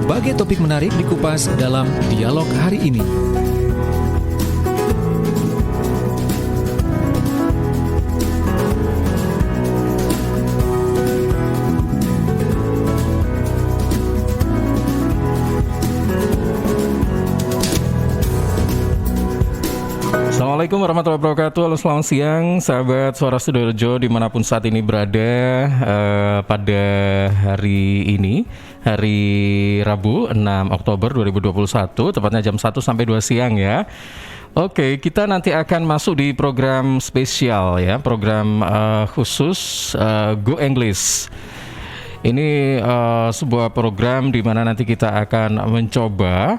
berbagai topik menarik dikupas dalam dialog hari ini. Assalamualaikum warahmatullahi wabarakatuh. Halo, selamat siang sahabat Suara Sidoarjo dimanapun saat ini berada. Pada hari ini, hari Rabu 6 Oktober 2021, tepatnya jam 1 sampai 2 siang ya. Oke, kita nanti akan masuk di program spesial ya, program khusus Go English. Ini sebuah program di mana nanti kita akan mencoba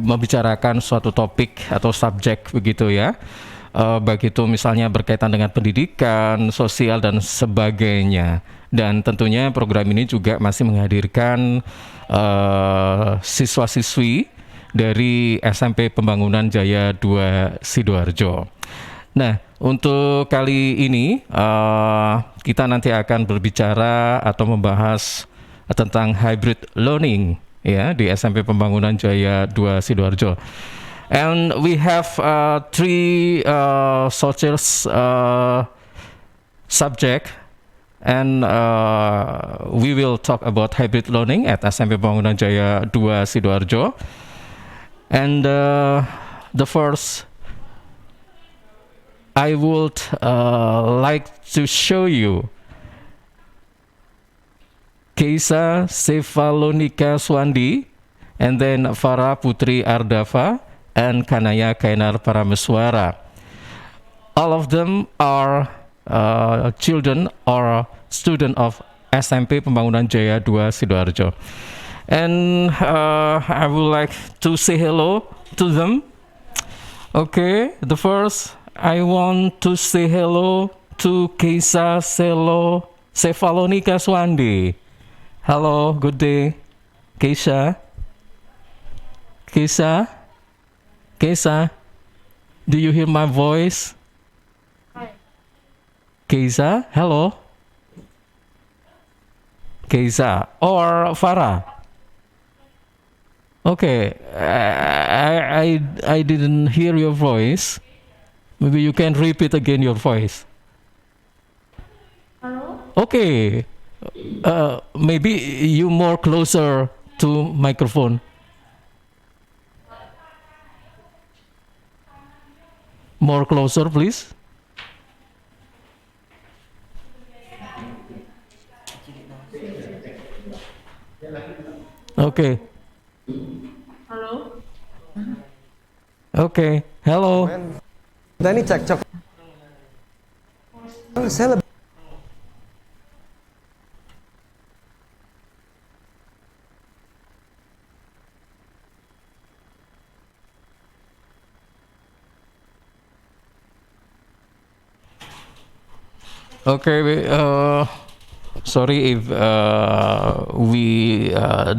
membicarakan suatu topik atau subjek begitu ya, baik itu misalnya berkaitan dengan pendidikan, sosial dan sebagainya. Dan tentunya program ini juga masih menghadirkan siswa-siswi dari SMP Pembangunan Jaya 2 Sidoarjo. Nah, untuk kali ini kita nanti akan berbicara atau membahas tentang hybrid learning ya di SMP Pembangunan Jaya 2 Sidoarjo. And we have three social subject, and we will talk about hybrid learning at SMP Pembangunan Jaya 2 Sidoarjo. And the first, I would like to show you Keisa Sefalonika Swandi, and then Farah Putri Ardava, and Kanaya Kainar Parameswara. All of them are children or student of SMP Pembangunan Jaya 2 Sidoarjo. And I would like to say hello to them. Okay, the first I want to say hello to Keisa Sefalonika Swandi. Hello, good day, Keisa. Keisa, do you hear my voice? Hi. Keisa, hello. Keisa or Farah? Okay, I didn't hear your voice. Maybe you can repeat again your voice. Hello? Okay. Maybe you more closer to microphone. More closer, please. Okay. Halo? Okay. Hello. Kita ini cekcok. Saya lebih Okay, sorry if we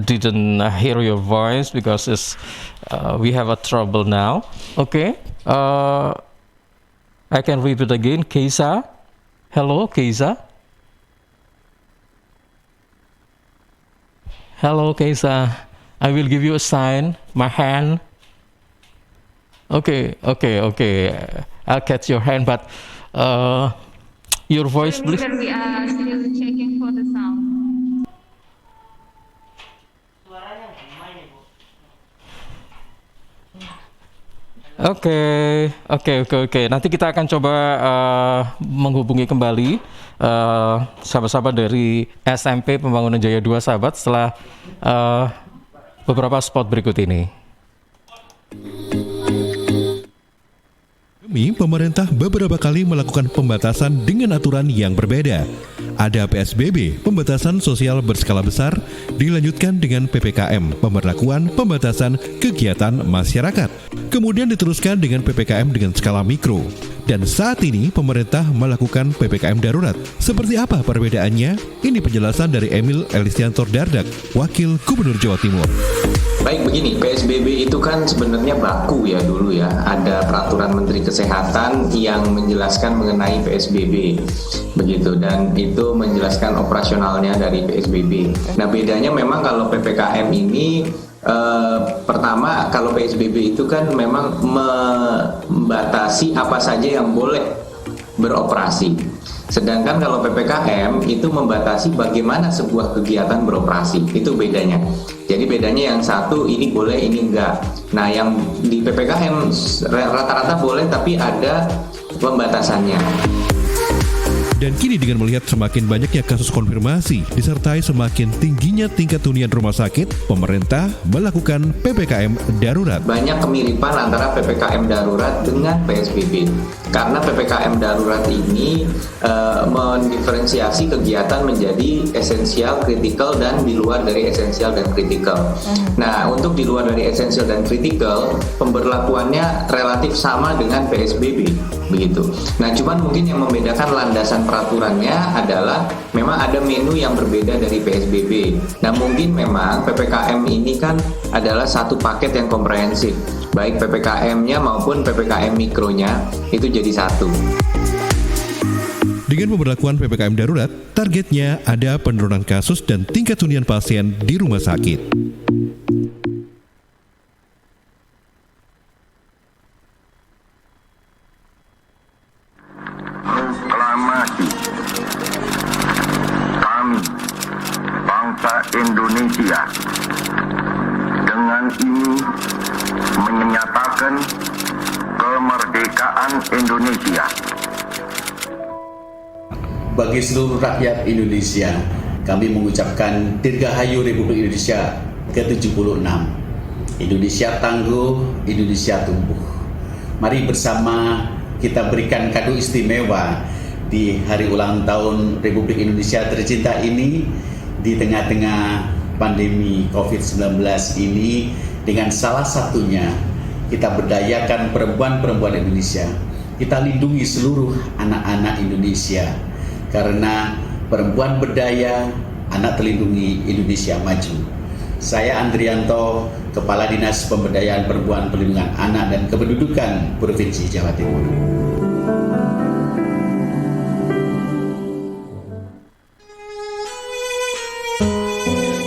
didn't hear your voice because we have a trouble now. Okay, I can repeat again. Keisa, hello, Keisa. Hello, Keisa. I will give you a sign, my hand. Okay. I'll catch your hand, but your voice, please. We are still checking for the sound. Oke. Nanti kita akan coba menghubungi kembali sahabat-sahabat dari SMP Pembangunan Jaya 2 sahabat setelah beberapa spot berikut ini. Pemerintah beberapa kali melakukan pembatasan dengan aturan yang berbeda. Ada PSBB, pembatasan sosial berskala besar, dilanjutkan dengan PPKM, pemberlakuan pembatasan kegiatan masyarakat. Kemudian diteruskan dengan PPKM dengan skala mikro. Dan saat ini pemerintah melakukan PPKM darurat. Seperti apa perbedaannya? Ini penjelasan dari Emil Elisiantor Dardak, Wakil Gubernur Jawa Timur. Baik, begini, PSBB itu kan sebenarnya baku ya dulu ya. Ada peraturan Menteri Kesehatan yang menjelaskan mengenai PSBB, begitu, dan itu menjelaskan operasionalnya dari PSBB. Nah, bedanya memang kalau PPKM ini pertama, kalau PSBB itu kan memang membatasi apa saja yang boleh beroperasi. Sedangkan kalau PPKM itu membatasi bagaimana sebuah kegiatan beroperasi. Itu bedanya. Jadi bedanya yang satu ini boleh, ini enggak. Nah, yang di PPKM rata-rata boleh tapi ada pembatasannya. Dan kini dengan melihat semakin banyaknya kasus konfirmasi disertai semakin tingginya tingkat hunian rumah sakit, pemerintah melakukan PPKM darurat. Banyak kemiripan antara PPKM darurat dengan PSBB. Karena PPKM darurat ini mendiferensiasi kegiatan menjadi esensial, kritikal, dan di luar dari esensial dan kritikal. Nah, untuk di luar dari esensial dan kritikal, pemberlakuannya relatif sama dengan PSBB, begitu. Nah, cuman mungkin yang membedakan landasan peraturannya adalah memang ada menu yang berbeda dari PSBB. Nah, mungkin memang PPKM ini kan adalah satu paket yang komprehensif, baik PPKM-nya maupun PPKM mikronya itu jadi satu. Dengan pemberlakuan PPKM darurat, targetnya ada penurunan kasus dan tingkat hunian pasien di rumah sakit. Proklamasi kami, bangsa Indonesia, dengan ini menyatakan kemerdekaan Indonesia. Bagi seluruh rakyat Indonesia, kami mengucapkan Dirgahayu Republik Indonesia ke-76. Indonesia tangguh, Indonesia tumbuh. Mari bersama kita berikan kado istimewa di hari ulang tahun Republik Indonesia tercinta ini, di tengah-tengah pandemi COVID-19 ini, dengan salah satunya kita berdayakan perempuan-perempuan Indonesia. Kita lindungi seluruh anak-anak Indonesia, karena perempuan berdaya, anak terlindungi, Indonesia maju. Saya Andrianto, Kepala Dinas Pemberdayaan Perempuan, Perlindungan Anak dan Kependudukan Provinsi Jawa Timur.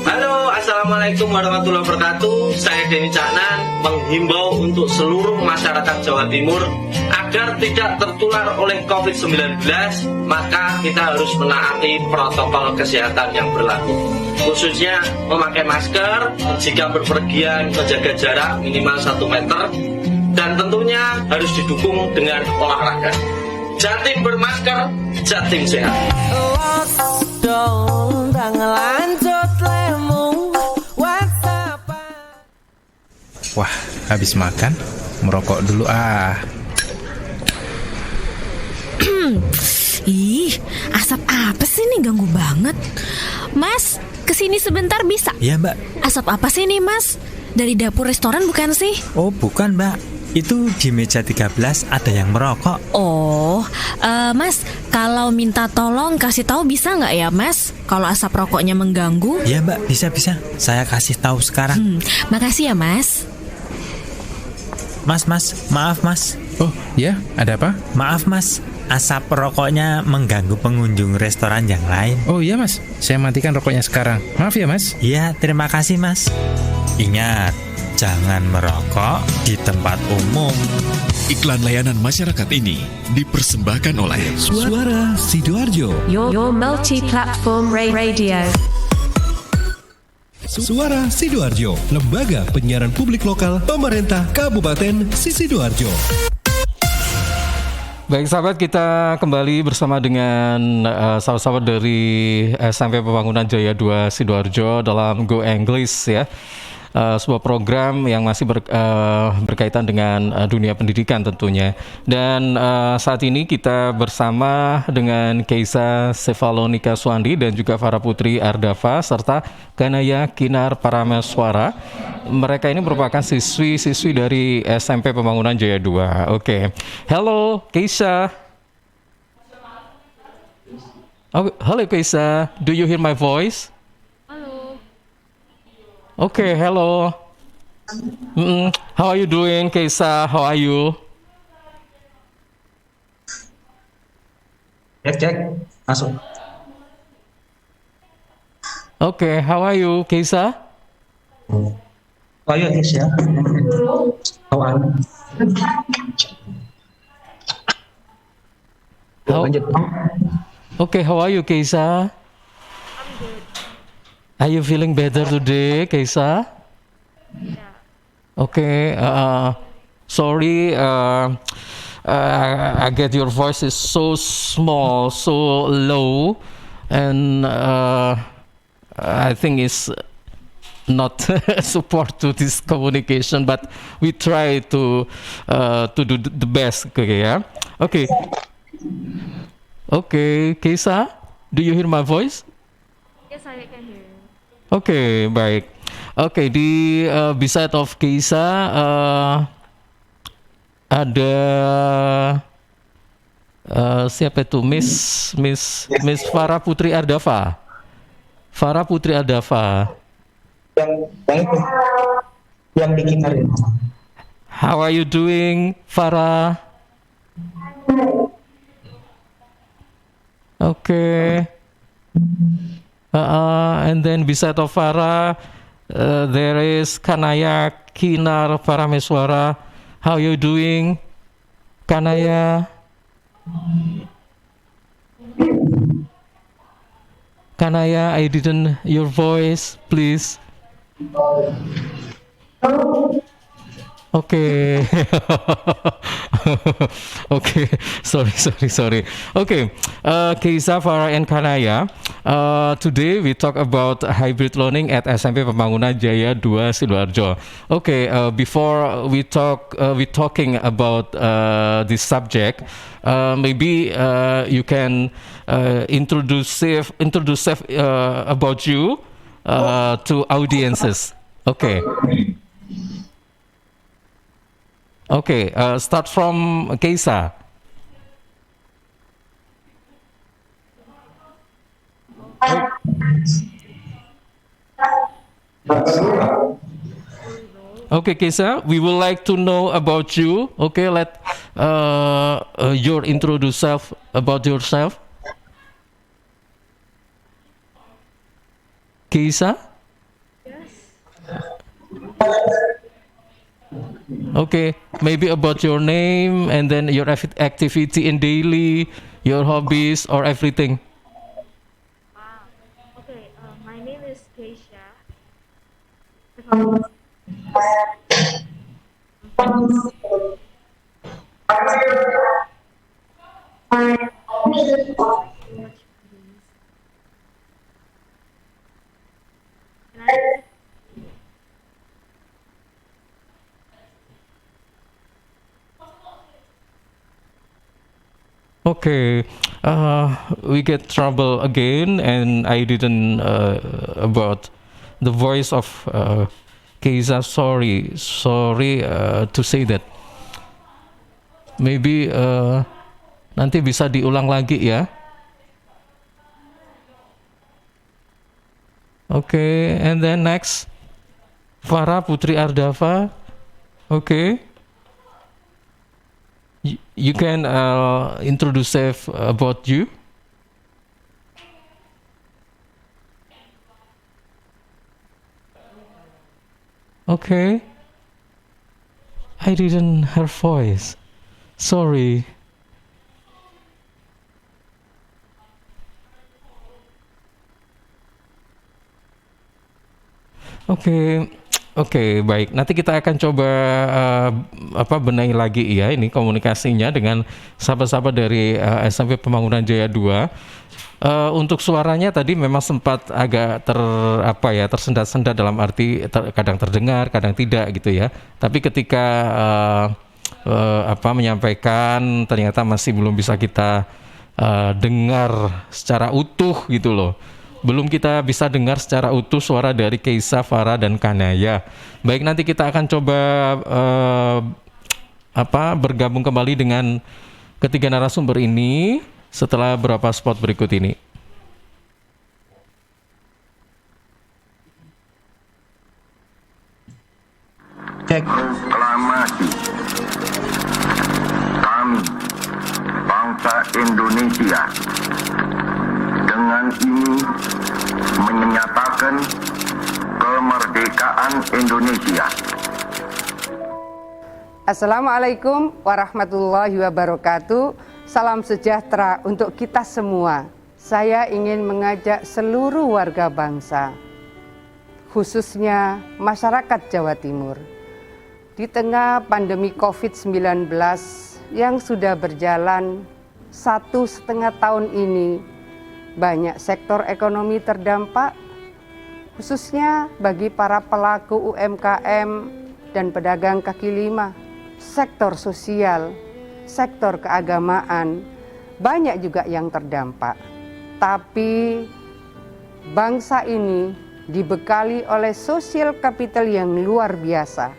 Halo, Assalamualaikum warahmatullahi wabarakatuh. Saya Denny Caknan menghimbau untuk seluruh masyarakat Jawa Timur agar tidak tertular oleh COVID-19, maka kita harus menaati protokol kesehatan yang berlaku. Khususnya memakai masker, jika berpergian menjaga jarak minimal 1 meter, dan tentunya harus didukung dengan olahraga. Jatim bermasker, Jatim sehat. Wah, habis makan, merokok dulu ah. Ih, asap apa sih nih, ganggu banget. Mas, kesini sebentar bisa? Iya mbak. Asap apa sih nih mas? Dari dapur restoran bukan sih? Oh bukan mbak, itu di meja 13 ada yang merokok. Oh, mas, kalau minta tolong kasih tahu bisa nggak ya mas? Kalau asap rokoknya mengganggu? Iya mbak, bisa. Saya kasih tahu sekarang. Makasih ya mas. Mas, maaf mas. Oh ya, ada apa? Maaf mas, asap rokoknya mengganggu pengunjung restoran yang lain. Oh iya mas, saya matikan rokoknya sekarang. Maaf ya mas. Iya, terima kasih mas. Ingat, jangan merokok di tempat umum. Iklan layanan masyarakat ini dipersembahkan oleh Suara Sidoarjo, Your multi-platform radio. Suara Sidoarjo, lembaga penyiaran publik lokal pemerintah Kabupaten Sidoarjo. Baik sahabat, kita kembali bersama dengan sahabat-sahabat dari SMP Pembangunan Jaya 2 Sidoarjo dalam Go English ya. Sebuah program yang masih berkaitan dengan dunia pendidikan tentunya. Dan saat ini kita bersama dengan Keisa Sefalonika Suandi dan juga Farah Putri Ardava serta Ganaya Kinar Parameswara. Mereka ini merupakan siswi-siswi dari SMP Pembangunan Jaya 2. Oke. Hello Keisa. Oh, hello Keisa. Do you hear my voice? Halo. Okay, hello. How are you doing, Keisa? How are you? Cek, masuk. Okay, how are you, Keisa? Oh iya, yes ya. How are you? Lanjut. Okay, how are you, Keisa? Are you feeling better today, Keisa? Okay, sorry, I get your voice is so small, so low, and I think it's not support to this communication, but we try to do the best. Okay, yeah. Okay. Okay, Keisa, do you hear my voice? Yes, I can hear you. Oke, baik. Oke, di beside of Keisa ada siapa itu? Miss Farah Putri Ardava. Farah Putri Ardava. Yang bikin hari ini. How are you doing, Farah? Okay. And then beside of Farah, there is Kanaya Kinar Parameswara. How you doing, Kanaya? Kanaya, I didn't your voice, please. Okay. Okay, sorry. Okay, Keisa, Farah, and Kanaya. Today we talk about hybrid learning at SMP Pembangunan Jaya 2 Sidoarjo. Okay, before we talking about this subject, maybe you can introduce about you to audiences. Okay. Okay, start from Keisa. Okay, Keisa, we would like to know about you. Okay, let your introduce self about yourself. Keisa? Okay, maybe about your name and then your activity in daily, your hobbies or everything. Okay, my name is Keisha. Okay, we get trouble again, and I didn't about the voice of Keisa. Sorry to say that. Maybe nanti bisa diulang lagi ya. Okay, and then next, Farah Putri Ardava. Okay. You can introduce about you. Okay. I didn't hear voice. Sorry. Oke, baik. Nanti kita akan coba benahi lagi ya ini komunikasinya dengan sahabat-sahabat dari SMP Pembangunan Jaya 2. Untuk suaranya tadi memang sempat agak tersendat-sendat dalam arti kadang terdengar, kadang tidak gitu ya. Tapi ketika menyampaikan ternyata masih belum bisa kita dengar secara utuh gitu loh. Belum kita bisa dengar secara utuh suara dari Keisa, Farah, dan Kanaya. Baik, nanti kita akan coba bergabung kembali dengan ketiga narasumber ini setelah beberapa spot berikut ini. proklamasi. Kami, bangsa Indonesia, dengan ini menyatakan kemerdekaan Indonesia. Assalamualaikum warahmatullahi wabarakatuh. Salam sejahtera untuk kita semua. Saya ingin mengajak seluruh warga bangsa, khususnya masyarakat Jawa Timur, di tengah pandemi COVID-19 yang sudah berjalan 1,5 tahun ini, banyak sektor ekonomi terdampak, khususnya bagi para pelaku UMKM dan pedagang kaki lima, sektor sosial, sektor keagamaan, banyak juga yang terdampak. Tapi bangsa ini dibekali oleh social capital yang luar biasa.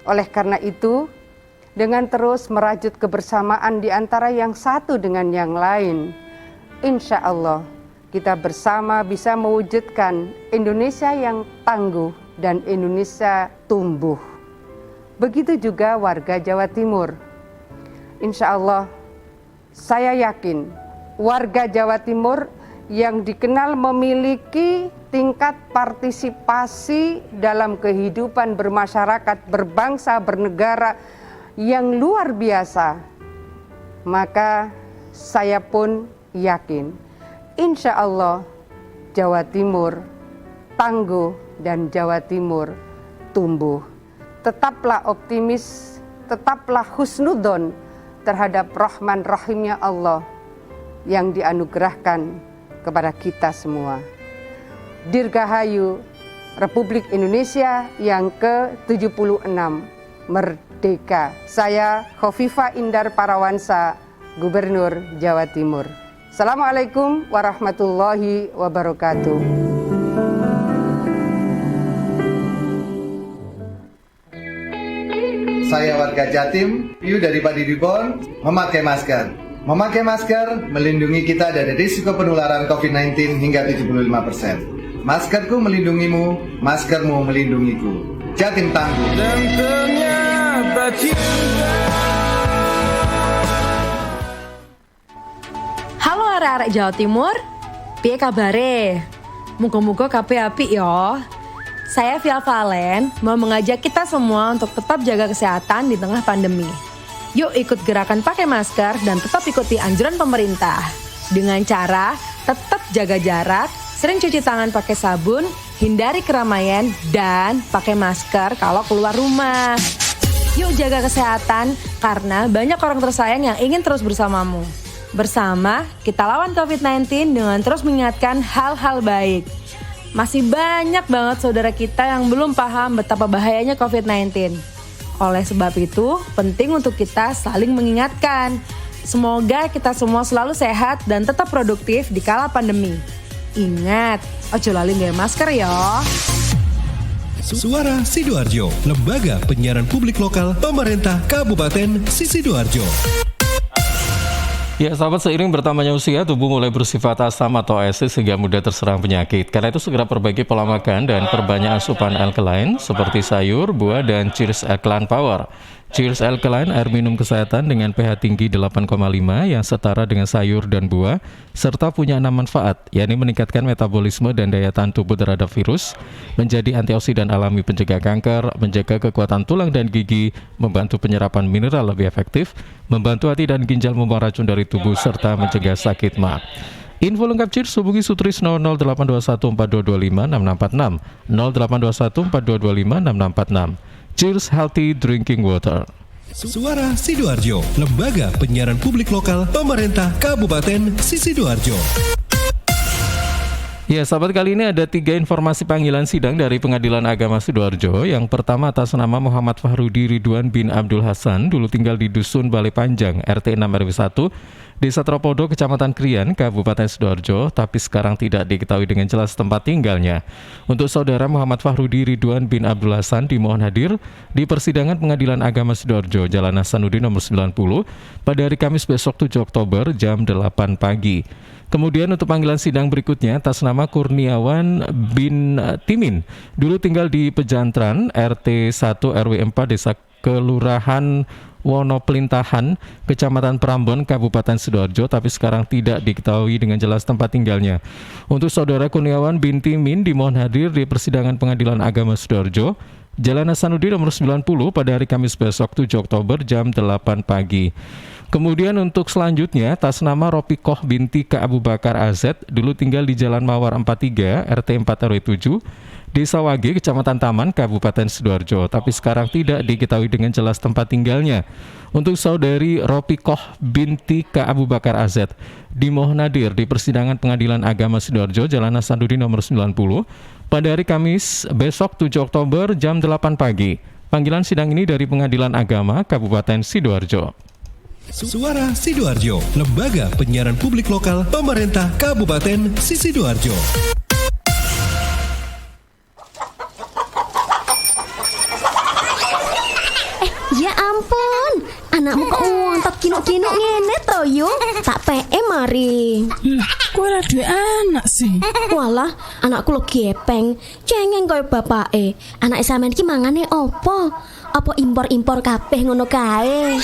Oleh karena itu, dengan terus merajut kebersamaan di antara yang satu dengan yang lain, insya Allah kita bersama bisa mewujudkan Indonesia yang tangguh dan Indonesia tumbuh. Begitu juga warga Jawa Timur. Insya Allah, saya yakin warga Jawa Timur yang dikenal memiliki tingkat partisipasi dalam kehidupan bermasyarakat, berbangsa, bernegara yang luar biasa, maka saya pun yakin, insya Allah Jawa Timur tangguh dan Jawa Timur tumbuh. Tetaplah optimis, tetaplah husnudon terhadap Rahman Rahimnya Allah yang dianugerahkan kepada kita semua. Dirgahayu Republik Indonesia yang ke-76 merdeka. Saya Khofifah Indar Parawansa, Gubernur Jawa Timur. Assalamualaikum warahmatullahi wabarakatuh. Saya warga Jatim, Yu dari Padi Ribon, memakai masker. Memakai masker melindungi kita dari risiko penularan COVID-19 hingga 75%. Maskerku melindungimu, maskermu melindungiku. Jatim tangguh. Dan ternyata cinta. Halo arek-arek Jawa Timur, piye kabare? Muga-muga kabeh apik ya. Saya Via Valen mau mengajak kita semua untuk tetap jaga kesehatan di tengah pandemi. Yuk ikut gerakan pakai masker dan tetap ikuti anjuran pemerintah. Dengan cara tetap jaga jarak, sering cuci tangan pakai sabun, hindari keramaian, dan pakai masker kalau keluar rumah. Yuk jaga kesehatan karena banyak orang tersayang yang ingin terus bersamamu. Bersama, kita lawan COVID-19 dengan terus mengingatkan hal-hal baik. Masih banyak banget saudara kita yang belum paham betapa bahayanya COVID-19. Oleh sebab itu, penting untuk kita saling mengingatkan. Semoga kita semua selalu sehat dan tetap produktif di kala pandemi. Ingat, ojo lali nggawe masker ya. Suara Sidoarjo, Lembaga Penyiaran Publik Lokal Pemerintah Kabupaten Sidoarjo. Ya sahabat, seiring bertambahnya usia, tubuh mulai bersifat asam atau asid sehingga mudah terserang penyakit. Karena itu segera perbaiki pola makan dan perbanyak asupan alkaline seperti sayur, buah, dan Cheers Alkaline Power. Cheers Alkaline, air minum kesehatan dengan pH tinggi 8,5 yang setara dengan sayur dan buah, serta punya 6 manfaat, yakni meningkatkan metabolisme dan daya tahan tubuh terhadap virus, menjadi antioksidan alami pencegah kanker, menjaga kekuatan tulang dan gigi, membantu penyerapan mineral lebih efektif, membantu hati dan ginjal membuang racun dari tubuh, serta mencegah sakit ma. Info lengkap Cheers hubungi Sutrisno 082142256646 082142256646. Cheers Healthy Drinking Water. Suara Sidoarjo, Lembaga Penyiaran Publik Lokal Pemerintah Kabupaten Sidoarjo. Ya sahabat, kali ini ada 3 informasi panggilan sidang dari Pengadilan Agama Sidoarjo. Yang pertama atas nama Muhammad Fahrudi Ridwan bin Abdul Hasan, dulu tinggal di Dusun Balai Panjang, RT 6 RW 1, Desa Tropodo, Kecamatan Krian, Kabupaten Sidoarjo, tapi sekarang tidak diketahui dengan jelas tempat tinggalnya. Untuk saudara Muhammad Fahrudi Ridwan bin Abdul Hasan dimohon hadir di persidangan Pengadilan Agama Sidoarjo, Jalan Hasanuddin nomor 90, pada hari Kamis besok 7 Oktober jam 8 pagi. Kemudian untuk panggilan sidang berikutnya atas nama Kurniawan bin Timin. Dulu tinggal di Pejantran, RT 1 RW 4 Desa Kelurahan Wonopelintahan, Kecamatan Prambon, Kabupaten Sidoarjo, tapi sekarang tidak diketahui dengan jelas tempat tinggalnya. Untuk saudara Kurniawan bin Timin dimohon hadir di persidangan Pengadilan Agama Sidoarjo, Jalan Hasanuddin nomor 90 pada hari Kamis besok 7 Oktober jam 8 pagi. Kemudian untuk selanjutnya atas nama Ropikoh binti Ka Abu Bakar AZ, dulu tinggal di Jalan Mawar 43 RT 4 RW 7 Desa Wage, Kecamatan Taman, Kabupaten Sidoarjo, tapi sekarang tidak diketahui dengan jelas tempat tinggalnya. Untuk saudari Ropikoh binti Ka Abu Bakar AZ dimohon hadir di persidangan Pengadilan Agama Sidoarjo Jalan Hasanuddin nomor 90 pada hari Kamis besok 7 Oktober jam 8 pagi. Panggilan sidang ini dari Pengadilan Agama Kabupaten Sidoarjo. Suara Sidoarjo, lembaga penyiaran publik lokal pemerintah Kabupaten Sidoarjo. Ya ampun, anakmu kok ngontot kinuk-kinuk ngene to yo? Tak PM mari. Kok ora duwe anak sih? Walah, anakku lo gepeng, cengeng koyo bapake. Anake sampean iki mangane opo? Apa impor-impor kabeh ngono kae?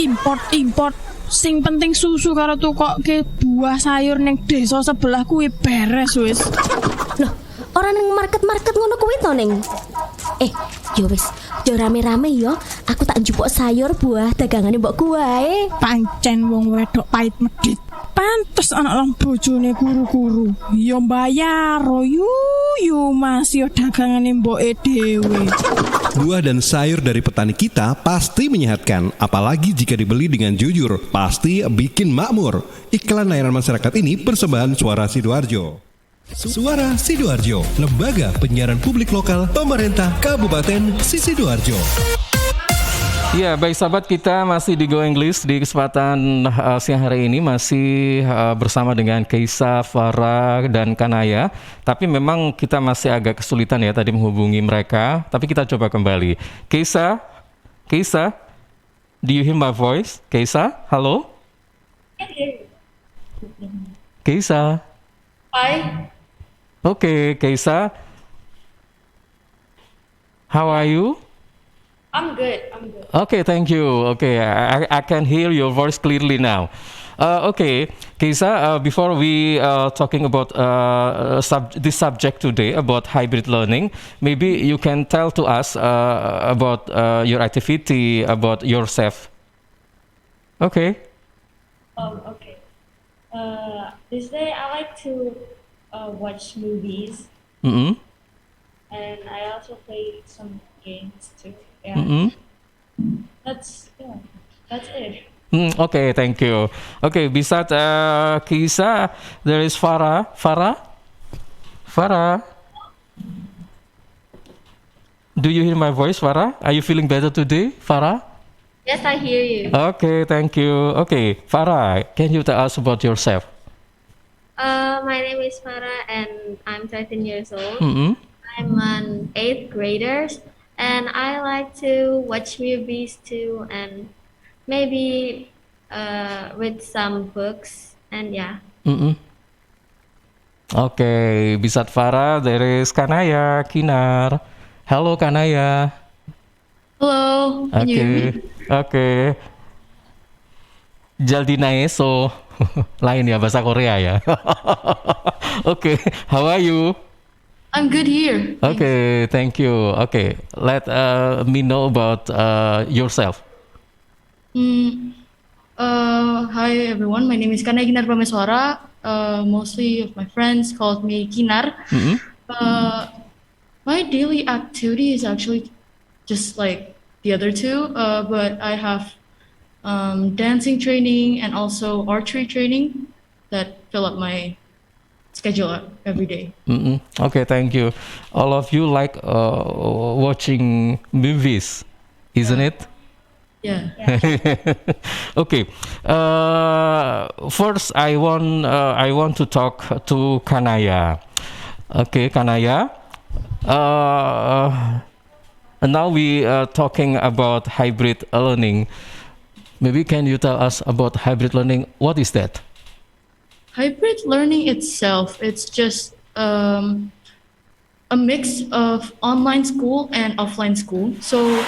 Import sing penting susu karo tukokke buah sayur ning desa sebelah kuwi beres wis. Loh, ora ning market-market ngono kuwi to ning. Yo wis, yo rame-rame yo. Aku tak njupuk sayur buah dagangane mbok kuwae. Pancen wong wedok pait medhit. Pantes anak lang bojone guru-guru. Yo mbayar yu Mas yo dagangane mboke dhewe. Buah dan sayur dari petani kita pasti menyehatkan, apalagi jika dibeli dengan jujur, pasti bikin makmur. Iklan layanan masyarakat ini persembahan Suara Sidoarjo. Suara Sidoarjo, lembaga penyiaran publik lokal pemerintah Kabupaten Sidoarjo. Ya, baik sahabat, kita masih di Go English di kesempatan siang hari ini masih bersama dengan Keisa, Farah, dan Kanaya. Tapi memang kita masih agak kesulitan ya tadi menghubungi mereka. Tapi kita coba kembali. Keisa, do you hear my voice? Keisa, halo? Keisa. Hi. Okay, Keisa. How are you? I'm good. Okay, thank you. Okay, I can hear your voice clearly now. Okay, Keisa, before we talking about this subject today about hybrid learning, maybe you can tell to us about your activity, about yourself. Okay. Okay. This day I like to watch movies. Mm-hmm. And I also play some games too. Yeah. Mm-hmm. That's it. Okay, thank you. Okay, beside Keisa, there is Farah. Farah. Do you hear my voice, Farah? Are you feeling better today, Farah? Yes, I hear you. Okay, thank you. Okay, Farah, can you tell us about yourself? My name is Farah and I'm 13 years old. Mm-hmm. I'm an 8th grader. And I like to watch movies too, and maybe read some books, and yeah. Mm-hmm. Okay, beside Farah, there is Kanaya Kinar. Hello, Kanaya. Hello. Okay. Jaldinae so lain ya bahasa Korea ya. Okay, how are you? I'm good here. Okay, thank you. Okay, let me know about yourself. Hi everyone, my name is Kanaya Kinar Prameswara. Mostly of my friends called me Kinar. Mm-hmm. My daily activity is actually just like the other two, but I have dancing training and also archery training that fill up my schedule every day. Mm-hmm. Okay, thank you. All of you like watching movies, isn't it? Yeah. Okay. First, I want to talk to Kanaya. Okay, Kanaya. Now we are talking about hybrid learning. Maybe can you tell us about hybrid learning? What is that? Hybrid learning itself, it's just a mix of online school and offline school. So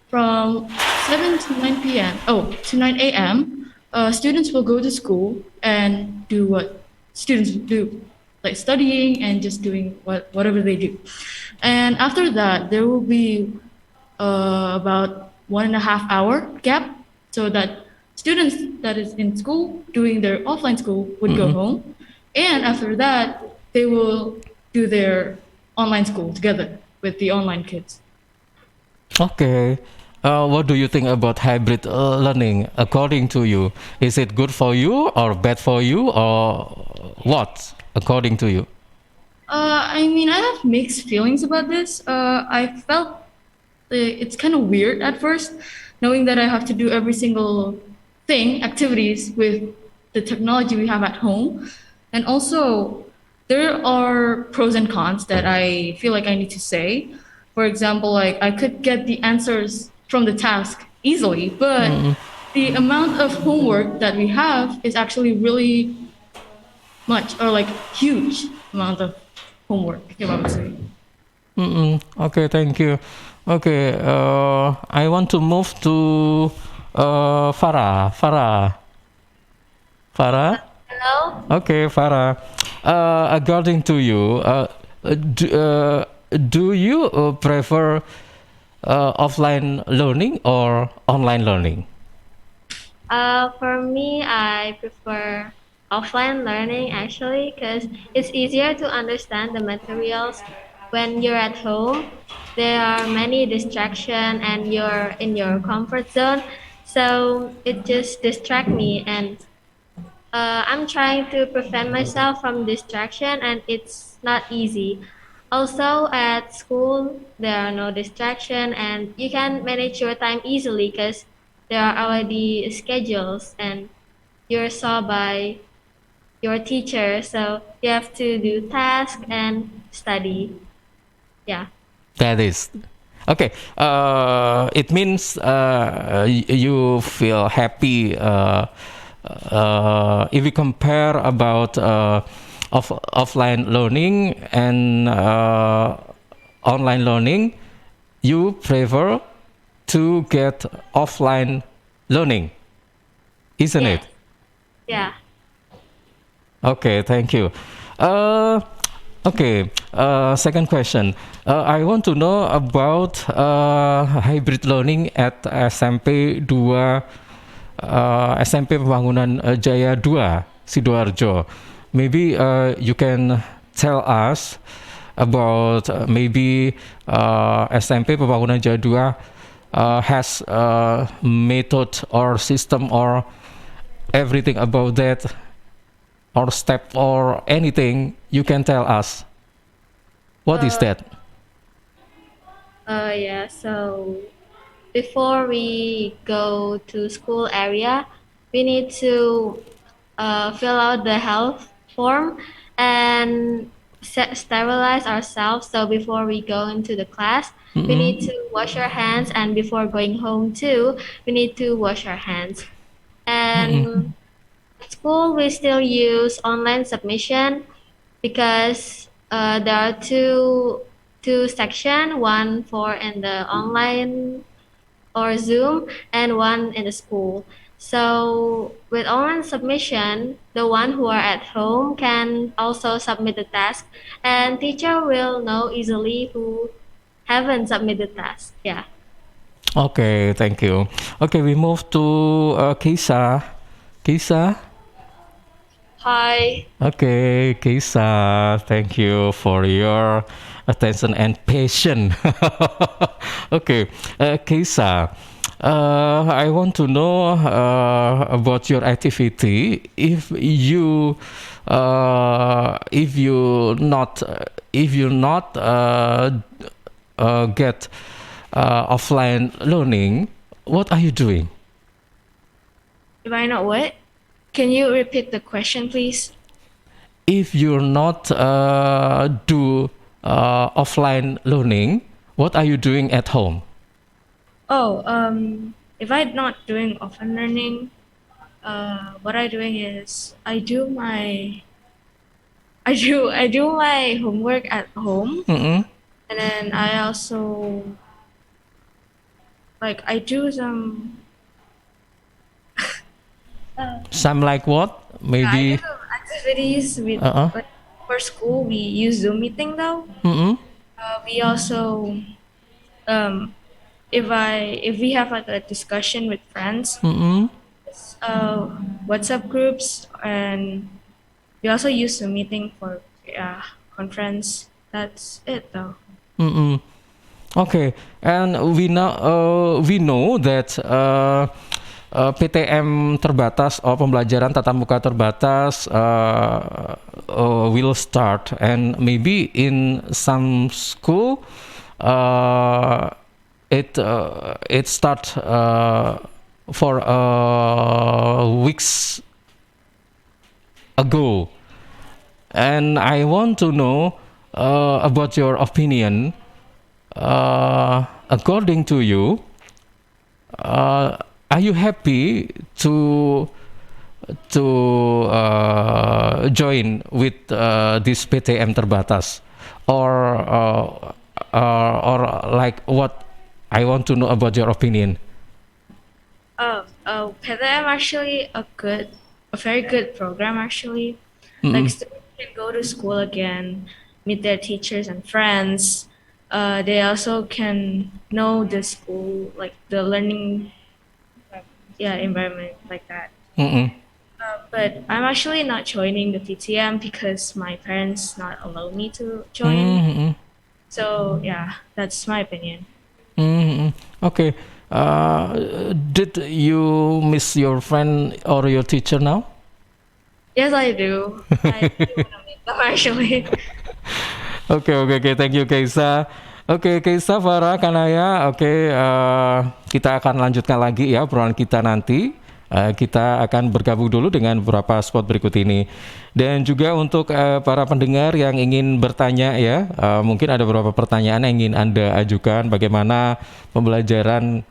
from 7 to 9 p.m. To 9 a.m. Students will go to school and do what students do, like studying and just doing whatever they do. And after that, there will be about 1.5 hour gap, so that students that is in school doing their offline school would go home, and after that, they will do their online school together with the online kids. Okay. What do you think about hybrid learning according to you? Is it good for you or bad for you, or what according to you? I mean, I have mixed feelings about this. I felt it's kind of weird at first, knowing that I have to do every single activities with the technology we have at home. And also, there are pros and cons that I feel like I need to say. For example, like I could get the answers from the task easily, but the amount of homework that we have is actually really much, or like huge amount of homework, if I would say. Okay, thank you. Okay, I want to move to Farah. Hello? Okay, Farah. According to you, do you prefer offline learning or online learning? For me, I prefer offline learning actually, because it's easier to understand the materials when you're at home. There are many distractions and you're in your comfort zone, so it just distracts me, and I'm trying to prevent myself from distraction, and it's not easy. Also, at school, there are no distraction, and you can manage your time easily because there are already schedules, and you're saw by your teacher, so you have to do tasks and study. Yeah. That is okay. It means you feel happy if we compare about offline learning and online learning. You prefer to get offline learning, isn't it? Yeah. Okay, thank you. Okay, second question. I want to know about hybrid learning at SMP 2 SMP Pembangunan Jaya 2 Sidoarjo. Maybe you can tell us about maybe SMP Pembangunan Jaya 2 has a method or system or everything about that, or step or anything you can tell us. What is that? Yeah, so before we go to school area, we need to fill out the health form and sterilize ourselves. So before we go into the class, we need to wash our hands, and before going home too, we need to wash our hands. And at school, we still use online submission because there are two sections, one for in the online or Zoom and one in the school. So with online submission, the one who are at home can also submit the task, and teacher will know easily who haven't submitted the task. Yeah. Okay, thank you. Okay, we move to Keisa. Keisa. Hi. Okay, Keisa, thank you for your attention and patience. Okay, Keisa, I want to know about your activity. If you not get offline learning, what are you doing? If I not what? Can you repeat the question, please? If you're not do offline learning, what are you doing at home? Oh, if I'm not doing offline learning, what I'm doing is I do my homework at home, Mm-mm. and then I also I do some. Some like what? I Maybe. do activities with Uh-uh. for school. We use Zoom meeting though. Mm-mm. We also, if we have a discussion with friends, Mm-mm. WhatsApp groups, and we also use Zoom meeting for conference. That's it though. Mm-mm. Okay, and we know that PTM terbatas atau pembelajaran tatap muka terbatas will start, and maybe in some school it start for weeks ago, and I want to know about your opinion. According to you, are you happy to join with this PTM terbatas, or like what? I want to know about your opinion. PTM actually a very good program actually. Mm-mm. Like students can go to school again, meet their teachers and friends. They also can know the school, like the learning, environment like that. Mm-mm. But I'm actually not joining the PTM because my parents not allow me to join. Mm-mm. So yeah, that's my opinion. Mm-mm. Okay. Did you miss your friend or your teacher now? Yes, I do. I do want to meet them actually. Oke, thank you Keisa. Oke, Keisa, Farah, Kanaya. Oke, kita akan lanjutkan lagi ya obrolan kita nanti. Kita akan bergabung dulu dengan beberapa spot berikut ini. Dan juga untuk para pendengar yang ingin bertanya ya, mungkin ada beberapa pertanyaan yang ingin Anda ajukan. Bagaimana pembelajaran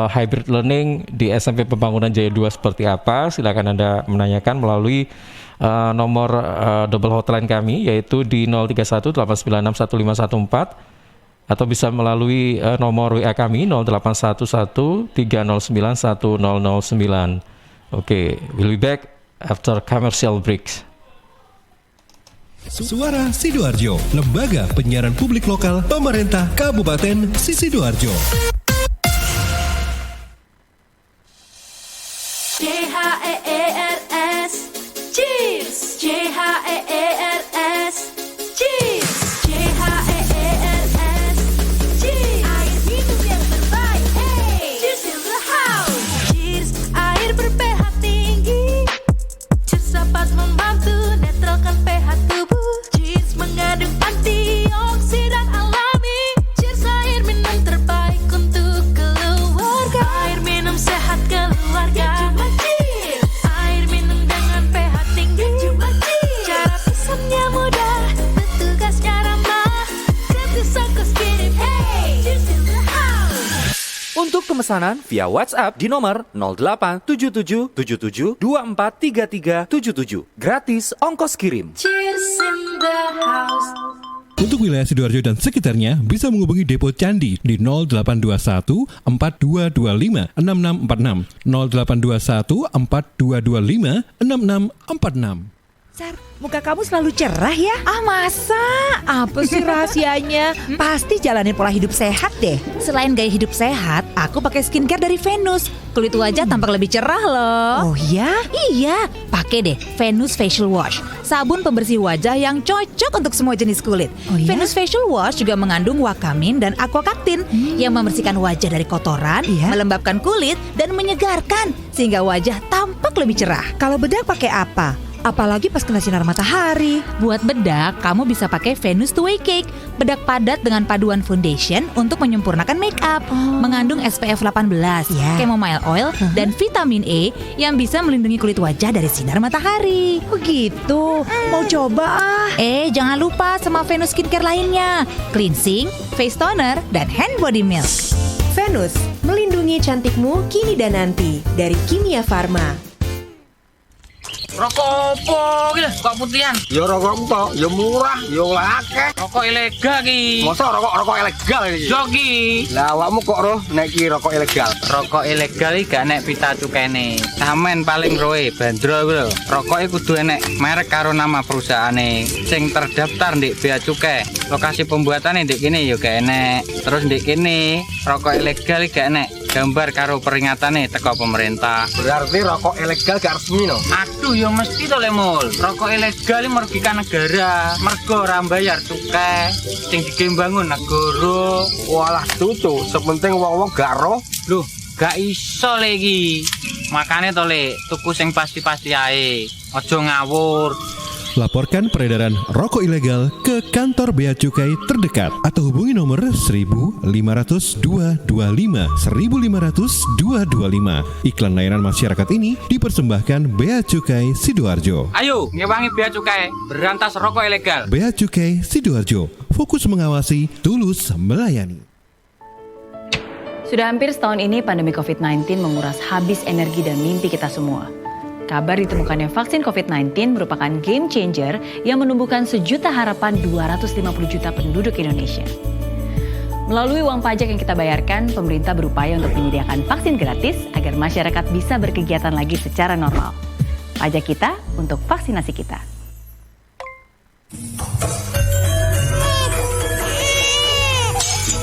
hybrid learning di SMP Pembangunan Jaya 2 seperti apa? Silakan Anda menanyakan melalui nomor double hotline kami, yaitu di 031 896 1514, atau bisa melalui nomor WA kami 0811 309 1009. Oke, we'll be back after commercial break. Suara Sidoarjo, lembaga penyiaran publik lokal pemerintah Kabupaten Sidoarjo. CHEERS, cheers. CHEERS, cheers. CHEERS, cheers. Air minum yang terbaik, hey. Cheers in the house. Cheers, air ber-pH tinggi. Cheers dapat membantu netralkan pH tubuh. Cheers mengandung antioksidan alami. Cheers, air minum terbaik untuk keluarga. Air minum sehat keluarga. Air minum dengan pH tinggi. Cara pesannya mudah, petugasnya ramah. Gratis ongkos kirim, hey. Cheers in the house. Untuk pemesanan via WhatsApp di nomor 087777243377. Gratis ongkos kirim. Cheers in the house. Untuk wilayah Sidoarjo dan sekitarnya bisa menghubungi Depo Candi di 0821 4225 6646 0821 4225 6646. Sar, muka kamu selalu cerah ya? Ah masa? Apa sih rahasianya? Pasti jalanin pola hidup sehat deh. Selain gaya hidup sehat, aku pakai skincare dari Venus. Kulit wajah tampak lebih cerah loh. Oh ya? Iya, pakai deh Venus Facial Wash. Sabun pembersih wajah yang cocok untuk semua jenis kulit. Oh ya? Venus Facial Wash juga mengandung wakamin dan aquacactin yang membersihkan wajah dari kotoran, melembabkan kulit, dan menyegarkan sehingga wajah tampak lebih cerah. Kalau bedak pakai apa? Apalagi pas kena sinar matahari. Buat bedak, kamu bisa pakai Venus Two Way Cake. Bedak padat dengan paduan foundation untuk menyempurnakan make up. Mengandung SPF 18, chamomile oil, dan vitamin E yang bisa melindungi kulit wajah dari sinar matahari. Begitu, mau coba ah. Jangan lupa sama Venus skincare lainnya. Cleansing, face toner, dan hand body milk. Venus, melindungi cantikmu kini dan nanti. Dari Kimia Farma. Rokok opo iki lho, kok putihan? Ya rokok kok, ya murah, ya akeh. Rokok ilegal ki. Masa rokok ilegal iki? Yo ki. Lah awakmu kok roh nek iki rokok ilegal? Rokok ilegal iki gak nek pita cukene. Samen paling roe bandrol kuwi lho. Rokoke kudu enek merek karo nama perusahaane sing terdaftar ndek bea cukai. Lokasi pembuatane ndek kene ya gak enek. Terus ndek kene rokok ilegal iki gak enek gambar karo peringatane teko pemerintah. Berarti rokok ilegal gak resmi no? Aduh ya mesti to le Mul. Rokok ilegal iki merugikan negara. Mergo ora bayar cukai sing digembangun negara. Walah cucu, sepenting wong-wong gak roh. Loh, gak iso le iki. Makane to le tuku sing pasti-pasti ae. Aja ngawur. Laporkan peredaran rokok ilegal ke kantor Bea Cukai terdekat atau hubungi nomor 1.500 225 1.500 225. Iklan layanan masyarakat ini dipersembahkan Bea Cukai Sidoarjo. Ayo, ngewangi Bea Cukai, berantas rokok ilegal. Bea Cukai Sidoarjo, fokus mengawasi, tulus melayani. Sudah hampir setahun ini pandemi COVID-19 menguras habis energi dan mimpi kita semua. Kabar ditemukannya vaksin COVID-19 merupakan game changer yang menumbuhkan sejuta harapan 250 juta penduduk Indonesia. Melalui uang pajak yang kita bayarkan, pemerintah berupaya untuk menyediakan vaksin gratis agar masyarakat bisa berkegiatan lagi secara normal. Pajak kita untuk vaksinasi kita.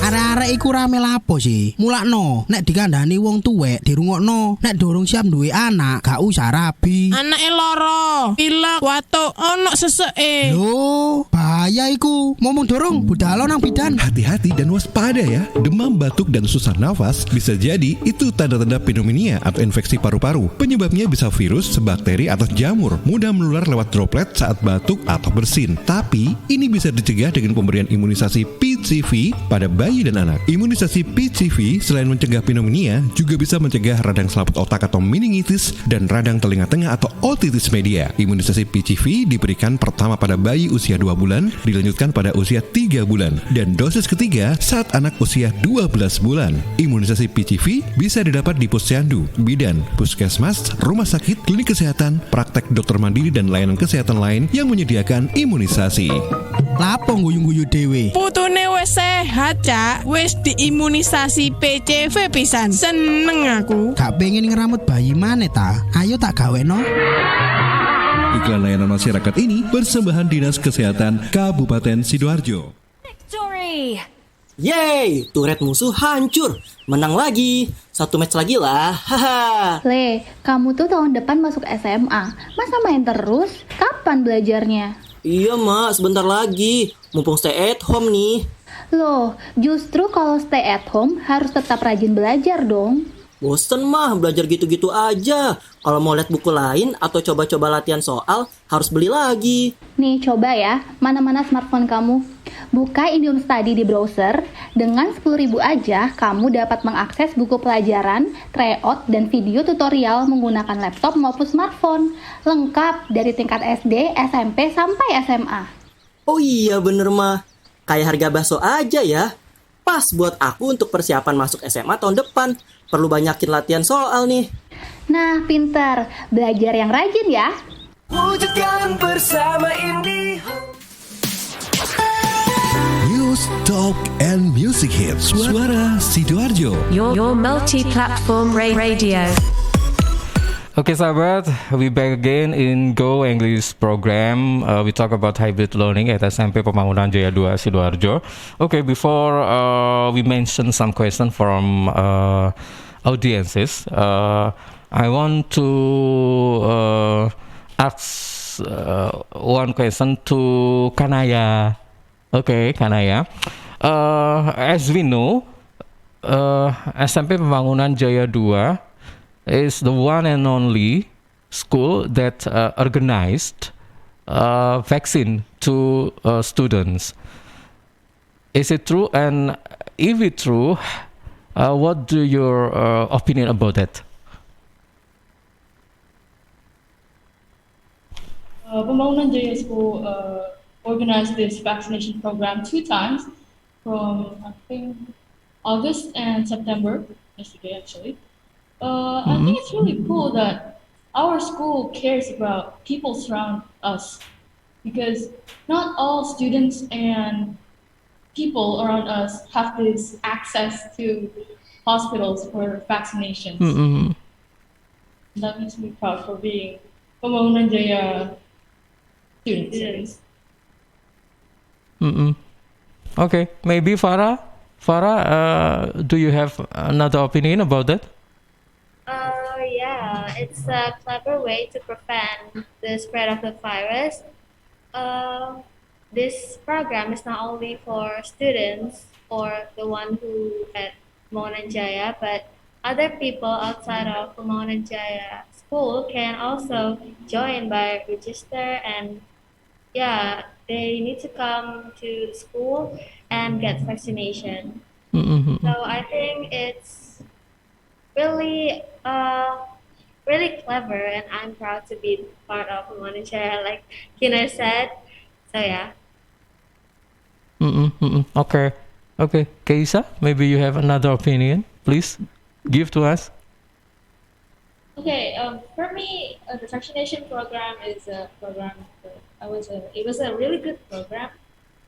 Arek-arek iku rame lapo sih? Mulakno, nek dikandani wong tuwek dirungokno, nek durung siap duwe anak, gak usah rabi. Anake loro, pilek, watuk, ono seseke. Loh, bahaya iku. Ngomong dorong, budal nang bidan. Hati-hati dan waspada ya. Demam, batuk, dan susah nafas bisa jadi itu tanda-tanda pneumonia atau infeksi paru-paru. Penyebabnya bisa virus, bakteri, atau jamur. Mudah menular lewat droplet saat batuk atau bersin. Tapi, ini bisa dicegah dengan pemberian imunisasi PCV pada bayi dan anak. Imunisasi PCV selain mencegah pneumonia juga bisa mencegah radang selaput otak atau meningitis dan radang telinga tengah atau otitis media. Imunisasi PCV diberikan pertama pada bayi usia 2 bulan, dilanjutkan pada usia 3 bulan, dan dosis ketiga saat anak usia 12 bulan. Imunisasi PCV bisa didapat di posyandu, bidan, puskesmas, rumah sakit, klinik kesehatan, praktek dokter mandiri, dan layanan kesehatan lain yang menyediakan imunisasi. Lapo guyu-guyu dewe? Putune wis sehat, Cak. Wis diimunisasi PCV pisan. Seneng aku. Gak pengen ngeramut bayi maneh ta? Ayo tak gaweno. Iklan layanan masyarakat ini persembahan Dinas Kesehatan Kabupaten Sidoarjo. Victory! Yeay, turret musuh hancur. Menang lagi. 1 match lagi lah. Haha. Le, kamu tuh tahun depan masuk SMA. Masa main terus? Kapan belajarnya? Iya, Mak, sebentar lagi. Mumpung stay at home nih. Loh, justru kalau stay at home harus tetap rajin belajar dong. Bosen mah, belajar gitu-gitu aja. Kalau mau lihat buku lain atau coba-coba latihan soal, harus beli lagi. Nih, coba ya, mana-mana smartphone kamu. Buka Indium Study di browser, dengan 10.000 aja kamu dapat mengakses buku pelajaran, tryout, dan video tutorial menggunakan laptop maupun smartphone. Lengkap dari tingkat SD, SMP, sampai SMA. Oh iya bener mah, kayak harga bakso aja ya. Pas buat aku untuk persiapan masuk SMA tahun depan. Perlu banyakin latihan soal nih. Nah, pinter. Belajar yang rajin ya. Wujudkan bersama IndiHome. News, Talk, and Music Hits. Suara Sidoarjo. Your multi-platform radio. Okay, sahabat, we back again in Go English program. We talk about hybrid learning at SMP Pembangunan Jaya 2 Sidoarjo. Okay, before we mention some question from audiences, I want to ask one question to Kanaya. Okay, Kanaya. As we know, SMP Pembangunan Jaya 2 is the one and only school that organized vaccine to students. Is it true? And if it's true, what do your opinion about that? Pembangunan Jaya School organized this vaccination program 2 times, from I think August and September, yesterday actually. I think it's really cool that our school cares about people surround us, because not all students and people around us have this access to hospitals for vaccinations. Mm-mm. That makes me proud for being Pembangunan Jaya students. Mm-mm. Okay, maybe Farah. Farah, do you have another opinion about that? Yeah, it's a clever way to prevent the spread of the virus. This program is not only for students or the one who at Pembangunan Jaya, but other people outside of Pembangunan Jaya school can also join by register, and yeah, they need to come to school and get vaccination. Mm-mm. So I think it's really really clever, and I'm proud to be part of Pembangunan Jaya, like Kinar said. So yeah. Okay. Okay. Keisa, maybe you have another opinion. Please give to us. Okay, for me, the vaccination program is a program that it was a really good program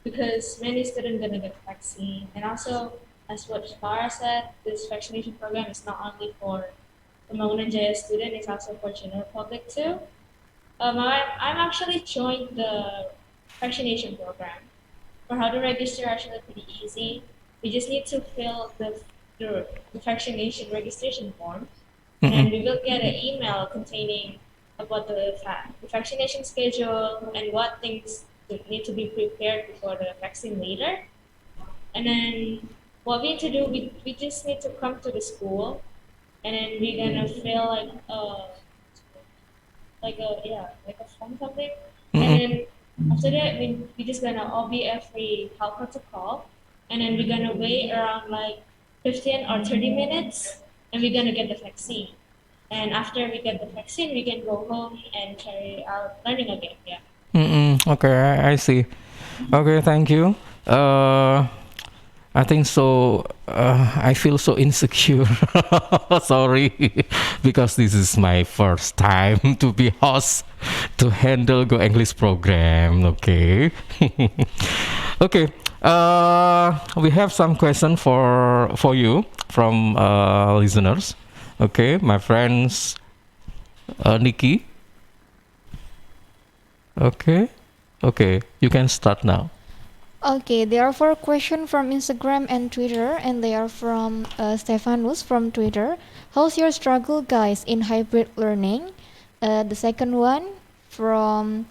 because many students gonna get vaccine, and also as what Farah said, this vaccination program is not only for Pembangunan Jaya student, it's also for general public too. I'm actually joined the vaccination program. For how to register, actually pretty easy. We just need to fill the vaccination registration form, and we will get an email containing about the vaccination schedule and what things need to be prepared before the vaccine later. And then what we need to do, we just need to come to the school, and then we're gonna fill like a form something, and then after that we just gonna OBF free helper to call, and then we're gonna wait around like 15 or 30 minutes, and we're gonna get the vaccine. And after we get the vaccine, we can go home and carry out learning again. Yeah. Okay, I see. Okay, thank you. I think so. I feel so insecure. Sorry, because this is my first time to be host to handle Go English program. Okay. Okay. We have some question for you from listeners. Okay, my friends, Nikki. Okay, you can start now. Okay, there are 4 questions from Instagram and Twitter, and they are from Stefanus from Twitter. How's your struggle, guys, in hybrid learning? The second one from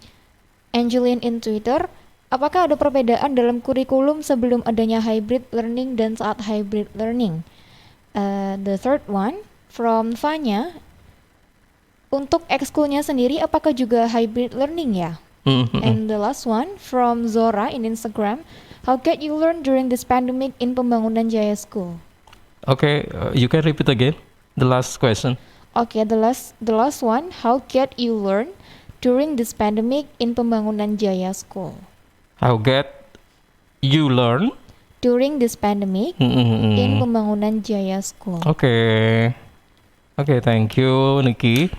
Angeline in Twitter. Apakah ada perbedaan dalam kurikulum sebelum adanya hybrid learning dan saat hybrid learning? The third one from Fanya. Untuk ekskulnya sendiri, apakah juga hybrid learning ya? And the last one from Zora in Instagram. How can you learn during this pandemic in Pembangunan Jaya School? Okay, you can repeat again the last question. Okay, the last one. How can you learn during this pandemic in Pembangunan Jaya School? How get you learn during this pandemic in Pembangunan Jaya School? Okay, thank you, Nikki.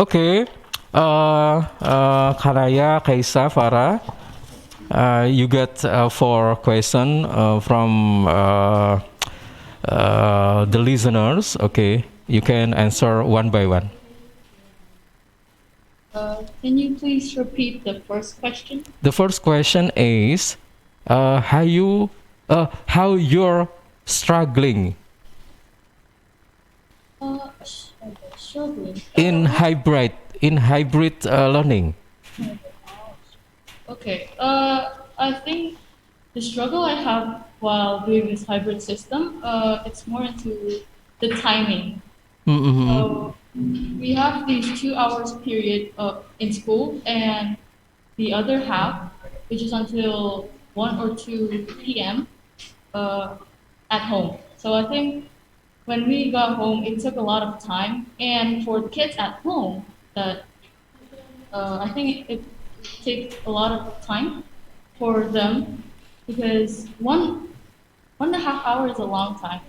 Okay. Karaya, Kaisa, Farah, you got 4 questions from the listeners. Okay, you can answer one by one. Can you please repeat the first question? The first question is how you're struggling in hybrid learning. Okay. I think the struggle I have while doing this hybrid system, it's more into the timing. So we have these 2 hours period in school, and the other half, which is until 1 or 2 p.m. At home. So I think when we got home, it took a lot of time, and for the kids at home, that I think it takes a lot of time for them, because 1.5 hours is a long time.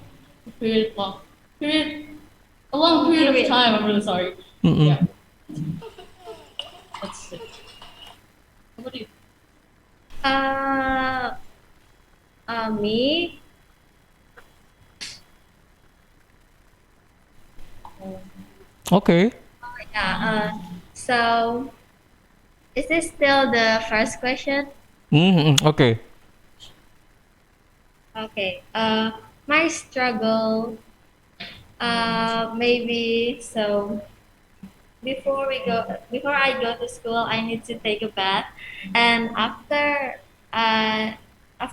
A long period of time. I'm really sorry. Yeah. That's it. How about you? Me. Okay. Yeah. So, is this still the first question? Okay. Okay. My struggle. Maybe so. Before I go to school, I need to take a bath, and after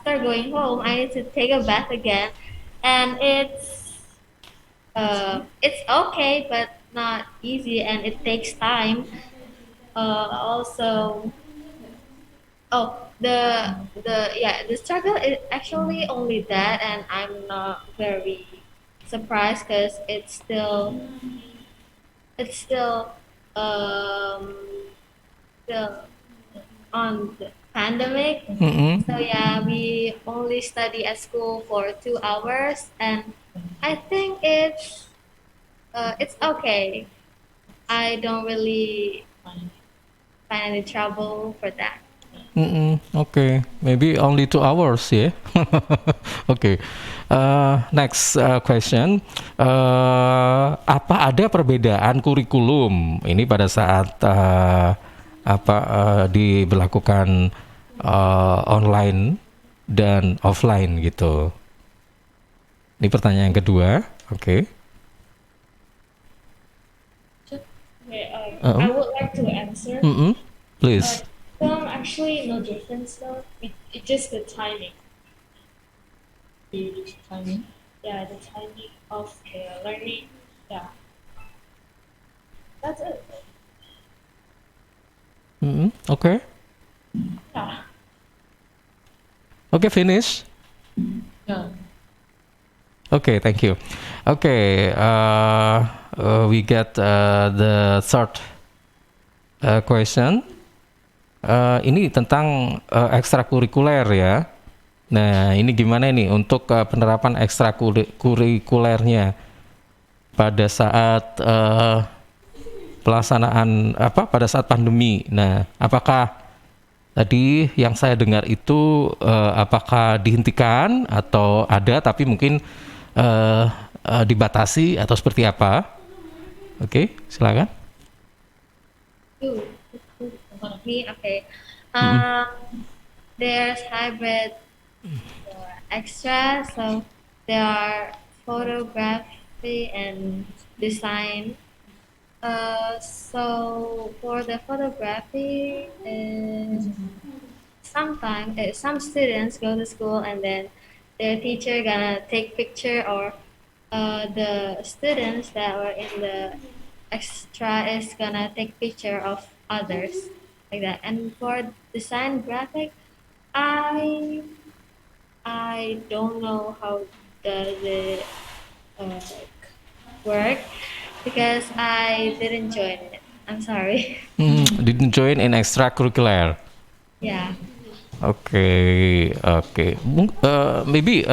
going home, I need to take a bath again, and it's okay, but not easy, and it takes time. Also, the struggle is actually only that, and I'm not very surprised because it's still um still on the pandemic. So yeah, we only study at school for 2 hours, and I think it's okay. I don't really find any trouble for that. Okay, maybe only 2 hours, yeah. Okay. Next question. Apa ada perbedaan kurikulum ini pada saat diberlakukan online dan offline gitu? Ini pertanyaan yang kedua. Oke. Okay, I would like to answer. Please. Actually, no difference though. It just the timing. The timing? Yeah, the timing of the learning. Yeah. That's it. Okay. Yeah. Okay, finish. Yeah. Okay, thank you. Okay, we get the third question. Ini tentang ekstrakurikuler ya. Nah, ini gimana nih untuk penerapan ekstrakurikulernya pada saat pelaksanaan pada saat pandemi. Nah, apakah tadi yang saya dengar itu apakah dihentikan atau ada tapi mungkin dibatasi atau seperti apa? Oke, silakan. Me, okay. There's hybrid extra, so there are photography and design. So for the photography, sometimes some students go to school and then their teacher gonna take picture, or the students that were in the extra is gonna take picture of others, like that. And for design graphic, I don't know how does it work because I didn't join it. I'm sorry. Didn't join in extracurricular. Yeah. Okay. Maybe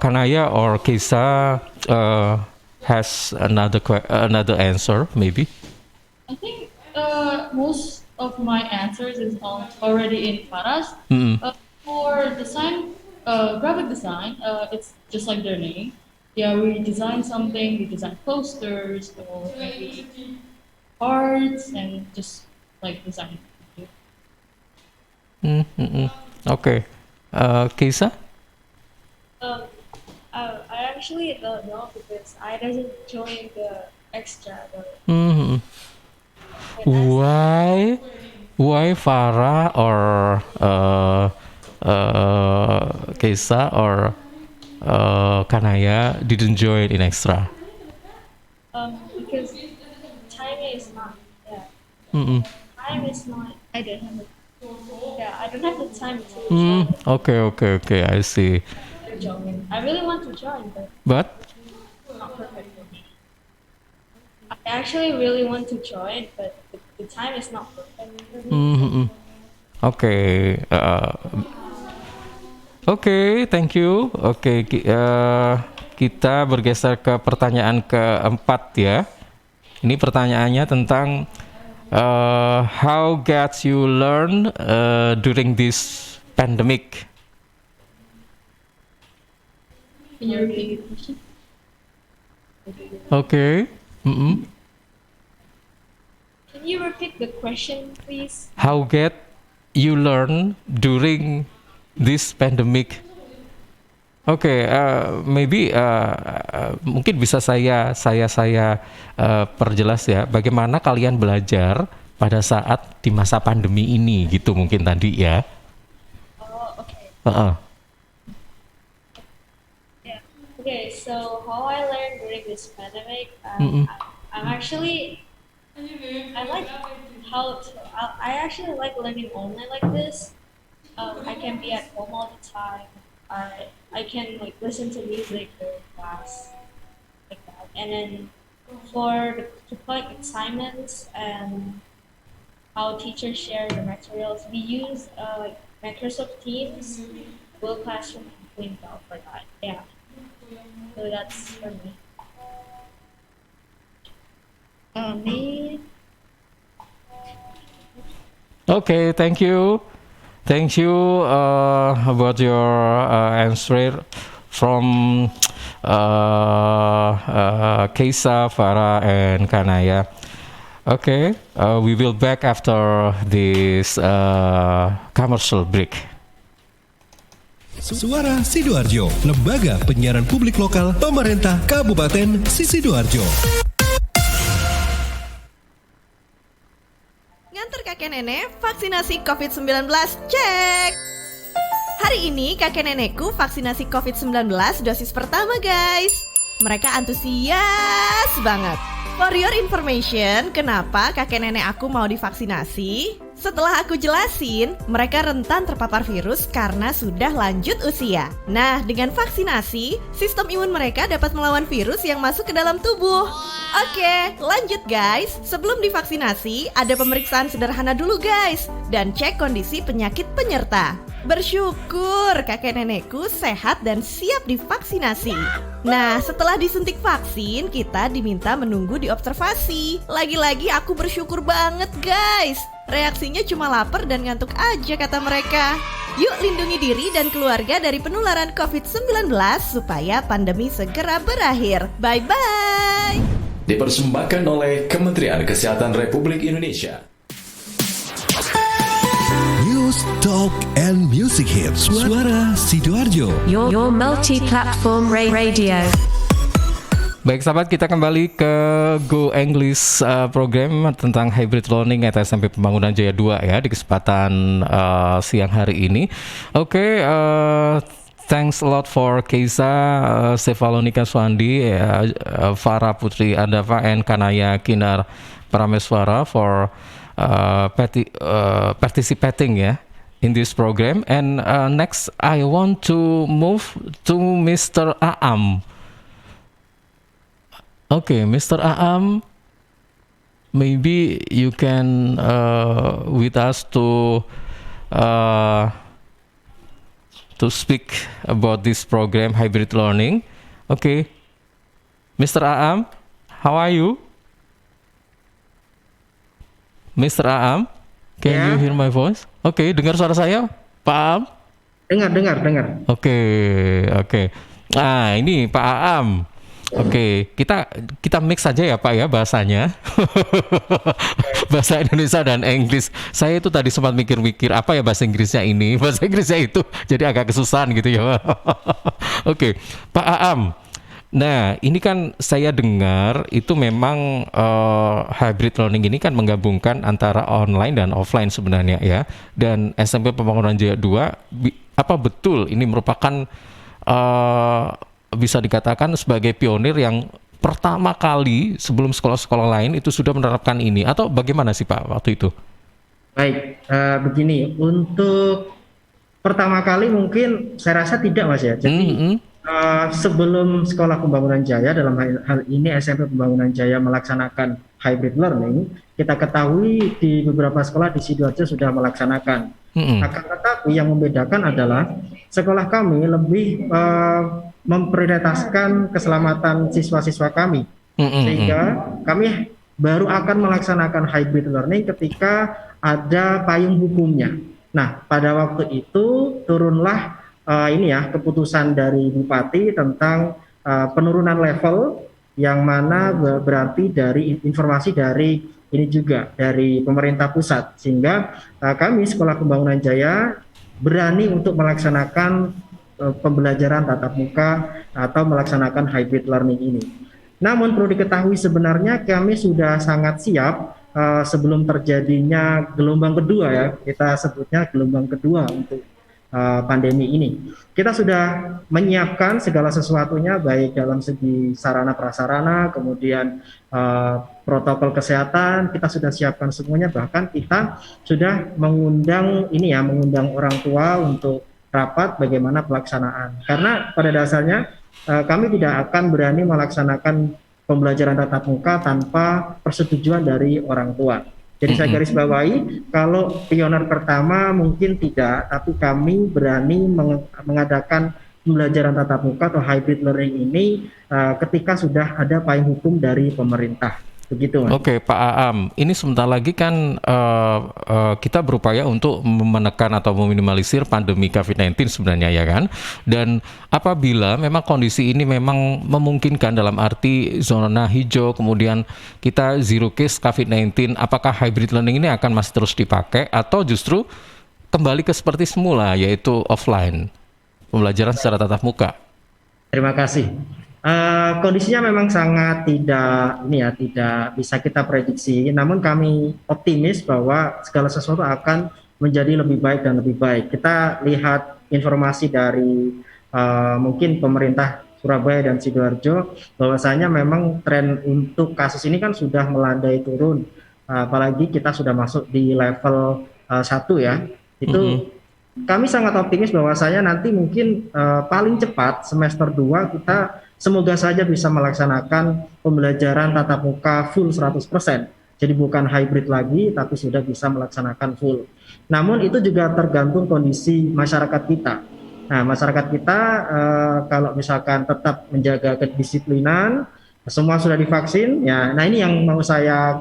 Kanaya or Kesa has another answer, maybe. I think most of my answers is already in Faras. For design, graphic design, it's just like their name. Yeah, we design something. We design posters or maybe cards and just like design. Okay. Kesa? I actually don't know because I didn't join the extra though. Why Farah or Kesa or Kanaya didn't join in extra? Because timing is not. Yeah. Time is not. I don't have the time to join. Okay. I see. I really want to join, But not perfect for me. I actually really want to join, but the time is not perfect for me. Okay. Okay, thank you. Oke, kita bergeser ke pertanyaan keempat ya. Ini pertanyaannya tentang how gets you learn during this pandemic? Can you repeat the question? Okay. Can you repeat the question, please? How get you learn during this pandemic? Oke, maybe mungkin bisa saya perjelas ya, bagaimana kalian belajar pada saat di masa pandemi ini gitu mungkin tadi ya. Oh, okay. Yeah. Okay, so how I learned during this pandemic, I'm actually, I like how to, I actually like learning online like this. I can be at home all the time. I can like listen to music during class, like that. And then to put assignments and how teachers share the materials, we use like Microsoft Teams, Google Classroom, and Windows for that. Yeah. So that's for me. Me. Okay, thank you. Thank you about your answer from Keisa, Farah, and Kanaya. Okay, we will back after this commercial break. Suara Sidoarjo, lembaga penyiaran publik lokal pemerintah Kabupaten Sidoarjo. Nganter kakek nenek vaksinasi COVID-19, cek! Hari ini kakek nenekku vaksinasi COVID-19 dosis pertama guys. Mereka antusias banget. For your information, kenapa kakek nenek aku mau divaksinasi? Setelah aku jelasin, mereka rentan terpapar virus karena sudah lanjut usia. Nah, dengan vaksinasi, sistem imun mereka dapat melawan virus yang masuk ke dalam tubuh. Oke, lanjut guys. Sebelum divaksinasi, ada pemeriksaan sederhana dulu guys. Dan cek kondisi penyakit penyerta. Bersyukur kakek nenekku sehat dan siap divaksinasi. Nah, setelah disuntik vaksin, kita diminta menunggu diobservasi. Lagi-lagi aku bersyukur banget guys. Reaksinya cuma lapar dan ngantuk aja kata mereka. Yuk lindungi diri dan keluarga dari penularan COVID-19 supaya pandemi segera berakhir. Bye-bye. Dipersembahkan oleh Kementerian Kesehatan Republik Indonesia. News, Talk, and Music Hits. Suara Sidoarjo. Your multi-platform radio. Baik sahabat, kita kembali ke Go English program tentang hybrid learning at SMP Pembangunan Jaya 2 ya di kesempatan siang hari ini. Oke, thanks a lot for Keisa, Stefalonika Swandi, Farah Putri Andava, and Kanaya Kinar Parameswara for participating in this program. And next I want to move to Mr. Aam. Okay, Mr. Aam, maybe you can with us to speak about this program hybrid learning. Okay, Mr. Aam, how are you? Mr. Aam, can you hear my voice? Okay, dengar suara saya, Pak Aam? Dengar. Oke. Nah, ini Pak Aam. Oke, kita mix saja ya Pak ya bahasanya. Bahasa Indonesia dan Inggris. Saya itu tadi sempat mikir-mikir apa ya bahasa Inggrisnya ini, bahasa Inggrisnya itu, jadi agak kesusahan gitu ya. Oke, Pak Aam. Nah, ini kan saya dengar itu memang hybrid learning ini kan menggabungkan antara online dan offline sebenarnya ya. Dan SMP Pembangunan Jaya 2 apa betul ini merupakan bisa dikatakan sebagai pionir yang pertama kali sebelum sekolah-sekolah lain itu sudah menerapkan ini, atau bagaimana sih Pak waktu itu? Baik, begini, untuk pertama kali mungkin saya rasa tidak Mas ya. Jadi sebelum Sekolah Pembangunan Jaya, dalam hal ini SMP Pembangunan Jaya melaksanakan hybrid learning, kita ketahui di beberapa sekolah di Sidoarjo sudah melaksanakan. Akan tetapi yang membedakan adalah sekolah kami lebih memprioritaskan keselamatan siswa-siswa kami, sehingga kami baru akan melaksanakan hybrid learning ketika ada payung hukumnya. Nah, pada waktu itu turunlah keputusan dari Bupati tentang penurunan level, yang mana berarti dari informasi dari ini juga dari pemerintah pusat, sehingga kami Sekolah Pembangunan Jaya berani untuk melaksanakan pembelajaran tatap muka atau melaksanakan hybrid learning ini. Namun perlu diketahui sebenarnya kami sudah sangat siap sebelum terjadinya gelombang kedua, ya, kita sebutnya gelombang kedua untuk pandemi ini. Kita sudah menyiapkan segala sesuatunya, baik dalam segi sarana prasarana, kemudian protokol kesehatan kita sudah siapkan semuanya, bahkan kita sudah mengundang orang tua untuk rapat bagaimana pelaksanaan. Karena pada dasarnya kami tidak akan berani melaksanakan pembelajaran tatap muka tanpa persetujuan dari orang tua. Jadi saya garis bawahi, kalau pioner pertama mungkin tidak, tapi kami berani mengadakan pembelajaran tatap muka atau hybrid learning ini ketika sudah ada payung hukum dari pemerintah. Begitu, Mas. Oke, Pak Aam, ini sebentar lagi kan kita berupaya untuk menekan atau meminimalisir pandemi COVID-19 sebenarnya, ya kan? Dan apabila memang kondisi ini memang memungkinkan dalam arti zona hijau, kemudian kita zero case COVID-19, apakah hybrid learning ini akan masih terus dipakai atau justru kembali ke seperti semula, yaitu offline, pembelajaran secara tatap muka? Terima kasih. Kondisinya memang sangat tidak bisa kita prediksi, namun kami optimis bahwa segala sesuatu akan menjadi lebih baik dan lebih baik. Kita lihat informasi dari mungkin pemerintah Surabaya dan Sidoarjo, bahwasanya memang tren untuk kasus ini kan sudah melandai turun, apalagi kita sudah masuk di level 1, ya. Itu kami sangat optimis bahwasanya nanti mungkin paling cepat semester 2 kita semoga saja bisa melaksanakan pembelajaran tatap muka full 100%. Jadi bukan hybrid lagi, tapi sudah bisa melaksanakan full. Namun itu juga tergantung kondisi masyarakat kita. Nah, masyarakat kita kalau misalkan tetap menjaga kedisiplinan, semua sudah divaksin, ya. Nah, ini yang mau saya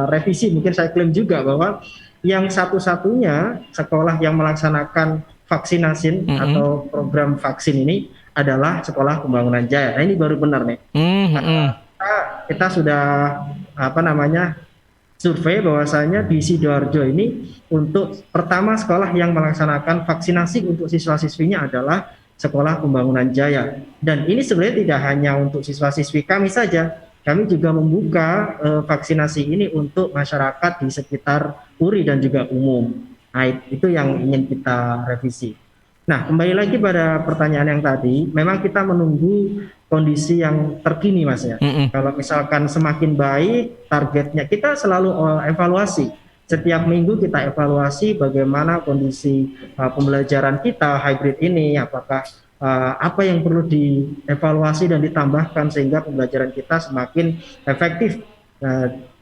revisi, mungkin saya klaim juga bahwa yang satu-satunya sekolah yang melaksanakan vaksinasi atau program vaksin ini adalah Sekolah Pembangunan Jaya. Nah, ini baru benar nih. Kita sudah survei bahwasanya di Sidoarjo ini untuk pertama sekolah yang melaksanakan vaksinasi untuk siswa-siswinya adalah Sekolah Pembangunan Jaya. Dan ini sebenarnya tidak hanya untuk siswa-siswi kami saja. Kami juga membuka vaksinasi ini untuk masyarakat di sekitar URI dan juga umum. Nah, itu yang ingin kita revisi. Nah, kembali lagi pada pertanyaan yang tadi, memang kita menunggu kondisi yang terkini, Mas, ya. Kalau misalkan semakin baik, targetnya kita selalu evaluasi. Setiap minggu kita evaluasi bagaimana kondisi pembelajaran kita hybrid ini, apakah apa yang perlu dievaluasi dan ditambahkan sehingga pembelajaran kita semakin efektif.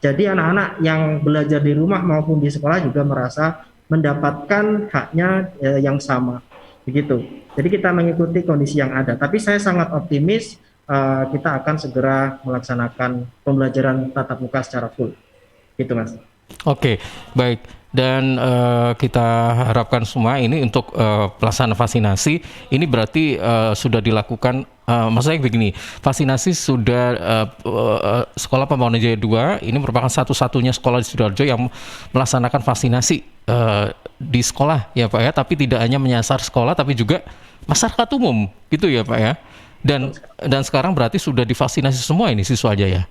Jadi anak-anak yang belajar di rumah maupun di sekolah juga merasa mendapatkan haknya yang sama. Begitu. Jadi kita mengikuti kondisi yang ada. Tapi saya sangat optimis kita akan segera melaksanakan pembelajaran tatap muka secara full. Gitu, Mas. Oke, baik. Dan kita harapkan semua ini untuk pelaksanaan vaksinasi ini berarti sudah dilakukan. Maksudnya begini, vaksinasi sudah Sekolah Pembangunan Jaya 2 ini merupakan satu-satunya sekolah di Sidoarjo yang melaksanakan vaksinasi di sekolah, ya Pak ya, tapi tidak hanya menyasar sekolah tapi juga masyarakat umum, gitu ya Pak ya. Dan sekarang berarti sudah divaksinasi semua ini siswa Jaya.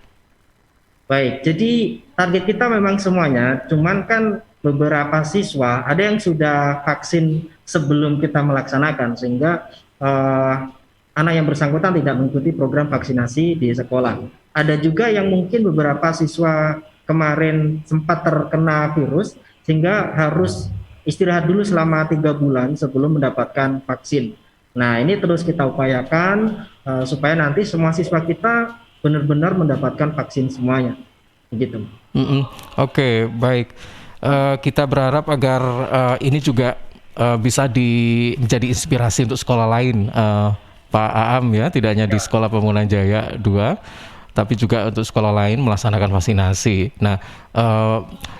Baik, jadi target kita memang semuanya, cuman kan beberapa siswa ada yang sudah vaksin sebelum kita melaksanakan, sehingga anak yang bersangkutan tidak mengikuti program vaksinasi di sekolah. Ada juga yang mungkin beberapa siswa kemarin sempat terkena virus, sehingga harus istirahat dulu selama 3 bulan sebelum mendapatkan vaksin. Nah, ini terus kita upayakan supaya nanti semua siswa kita benar-benar mendapatkan vaksin semuanya, begitu. Oke, baik. Kita berharap agar ini juga bisa menjadi inspirasi untuk sekolah lain, Pak Aam ya, tidak hanya di Sekolah Pembangunan Jaya 2, tapi juga untuk sekolah lain melaksanakan vaksinasi. Nah,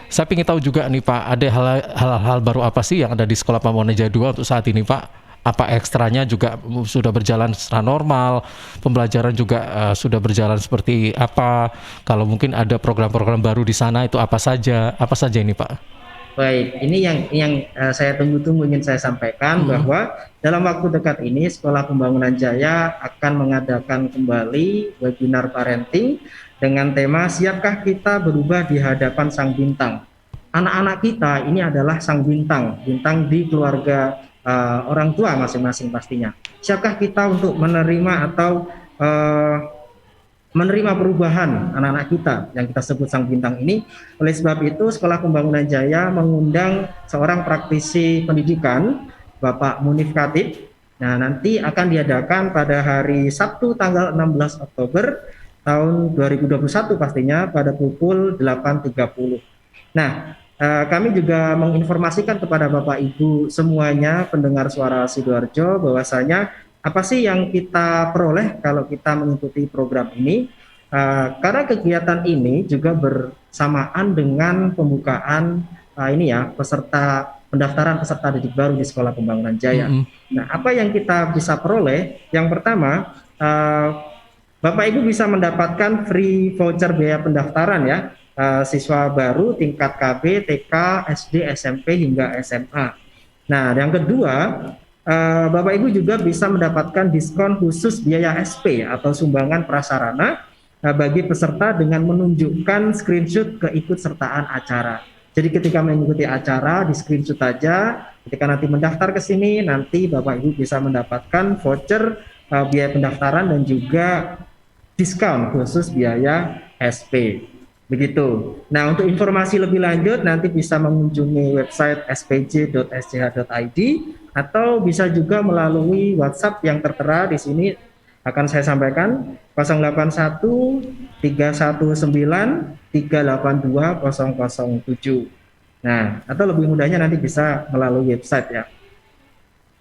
saya ingin tahu juga nih Pak, ada hal-hal baru apa sih yang ada di Sekolah Pambuana Jaya 2 untuk saat ini Pak? Apa ekstranya juga sudah berjalan secara normal, pembelajaran juga sudah berjalan seperti apa, kalau mungkin ada program-program baru di sana itu apa saja ini Pak? Baik, ini yang saya tunggu-tunggu ingin saya sampaikan bahwa dalam waktu dekat ini Sekolah Pembangunan Jaya akan mengadakan kembali webinar parenting dengan tema siapkah kita berubah di hadapan sang bintang. Anak-anak kita ini adalah sang bintang di keluarga orang tua masing-masing pastinya. Siapkah kita untuk menerima atau menerima perubahan anak-anak kita yang kita sebut sang bintang ini? Oleh sebab itu Sekolah Pembangunan Jaya mengundang seorang praktisi pendidikan, Bapak Munif Khatib. Nah, nanti akan diadakan pada hari Sabtu tanggal 16 Oktober tahun 2021 pastinya pada pukul 8.30. Nah, kami juga menginformasikan kepada Bapak Ibu semuanya pendengar suara Sidoarjo bahwasanya apa sih yang kita peroleh kalau kita mengikuti program ini, karena kegiatan ini juga bersamaan dengan pembukaan pendaftaran peserta didik baru di Sekolah Pembangunan Jaya. Nah, apa yang kita bisa peroleh? Yang pertama, Bapak Ibu bisa mendapatkan free voucher biaya pendaftaran ya, siswa baru tingkat KB, TK, SD, SMP hingga SMA. Nah, yang kedua, Bapak Ibu juga bisa mendapatkan diskon khusus biaya SP atau sumbangan prasarana bagi peserta dengan menunjukkan screenshot keikutsertaan acara. Jadi ketika mengikuti acara, di screenshot aja, ketika nanti mendaftar ke sini, nanti Bapak Ibu bisa mendapatkan voucher biaya pendaftaran dan juga diskon khusus biaya SP. Begitu. Nah, untuk informasi lebih lanjut nanti bisa mengunjungi website spj.sch.id atau bisa juga melalui WhatsApp yang tertera di sini akan saya sampaikan 081 319 382 007. Nah, atau lebih mudahnya nanti bisa melalui website ya.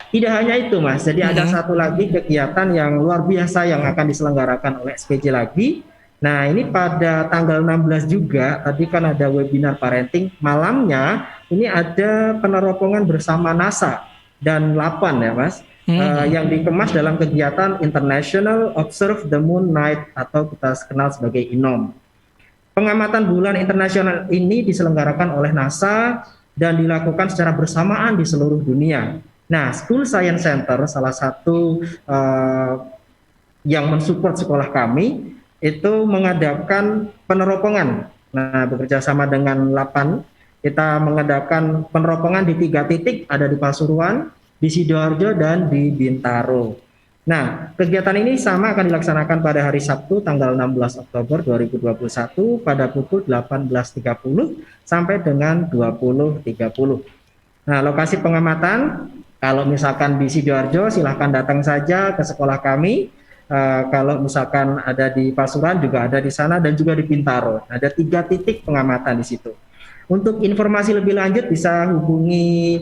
Tidak hanya itu Mas, jadi ada satu lagi kegiatan yang luar biasa yang akan diselenggarakan oleh SPJ lagi. Nah, ini pada tanggal 16 juga, tadi kan ada webinar parenting, malamnya ini ada peneropongan bersama NASA dan LAPAN ya Mas, yang dikemas dalam kegiatan International Observe the Moon Night atau kita kenal sebagai INOM. Pengamatan bulan internasional ini diselenggarakan oleh NASA dan dilakukan secara bersamaan di seluruh dunia. Nah, School Science Center, salah satu yang mensupport sekolah kami, itu mengadakan peneropongan. Nah, bekerja sama dengan LAPAN, kita mengadakan peneropongan di 3 titik, ada di Pasuruan, di Sidoarjo, dan di Bintaro. Nah, kegiatan ini sama akan dilaksanakan pada hari Sabtu tanggal 16 Oktober 2021 pada pukul 18.30 sampai dengan 20.30. Nah, lokasi pengamatan, kalau misalkan di Sidoarjo silahkan datang saja ke sekolah kami. Kalau misalkan ada di Pasuruan juga ada di sana dan juga di Bintaro. Ada 3 titik pengamatan di situ. Untuk informasi lebih lanjut bisa hubungi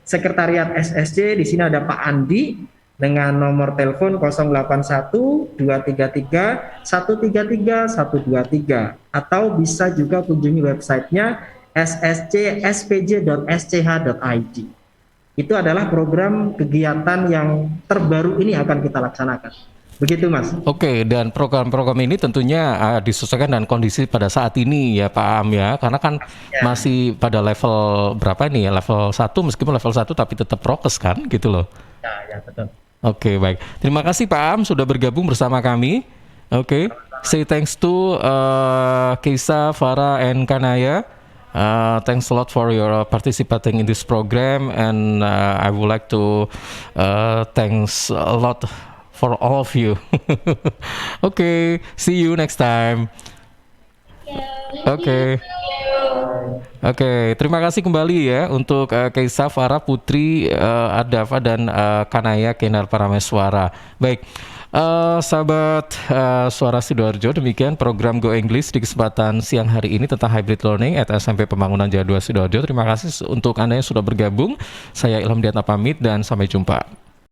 Sekretariat SSC. Di sini ada Pak Andi dengan nomor telepon 081 233 133 123 atau bisa juga kunjungi websitenya ssc.spj.sch.id. Itu adalah program kegiatan yang terbaru ini akan kita laksanakan. Begitu Mas. Oke, dan program-program ini tentunya disesuaikan dengan kondisi pada saat ini ya Pak Am ya. Karena kan masih pada level berapa ini ya, level 1 meskipun level 1 tapi tetap prokes kan gitu loh. Ya betul. Oke, baik. Terima kasih Pak Am sudah bergabung bersama kami. Oke, say thanks to Keisa, Farah, and Kanaya. Thanks a lot for your participating in this program, and I would like to thanks a lot for all of you. Okay, see you next time. Oke, terima kasih kembali ya untuk Keisa, Farah, Putri, Adafa, dan Kanaya Kenar Parameswara. Baik. Sahabat Suara Sidoarjo, demikian program Go English di kesempatan siang hari ini tentang hybrid learning at SMP Pembangunan Jaya 2 Sidoarjo. Terima kasih untuk Anda yang sudah bergabung. Saya Ilham Diatna pamit dan sampai jumpa.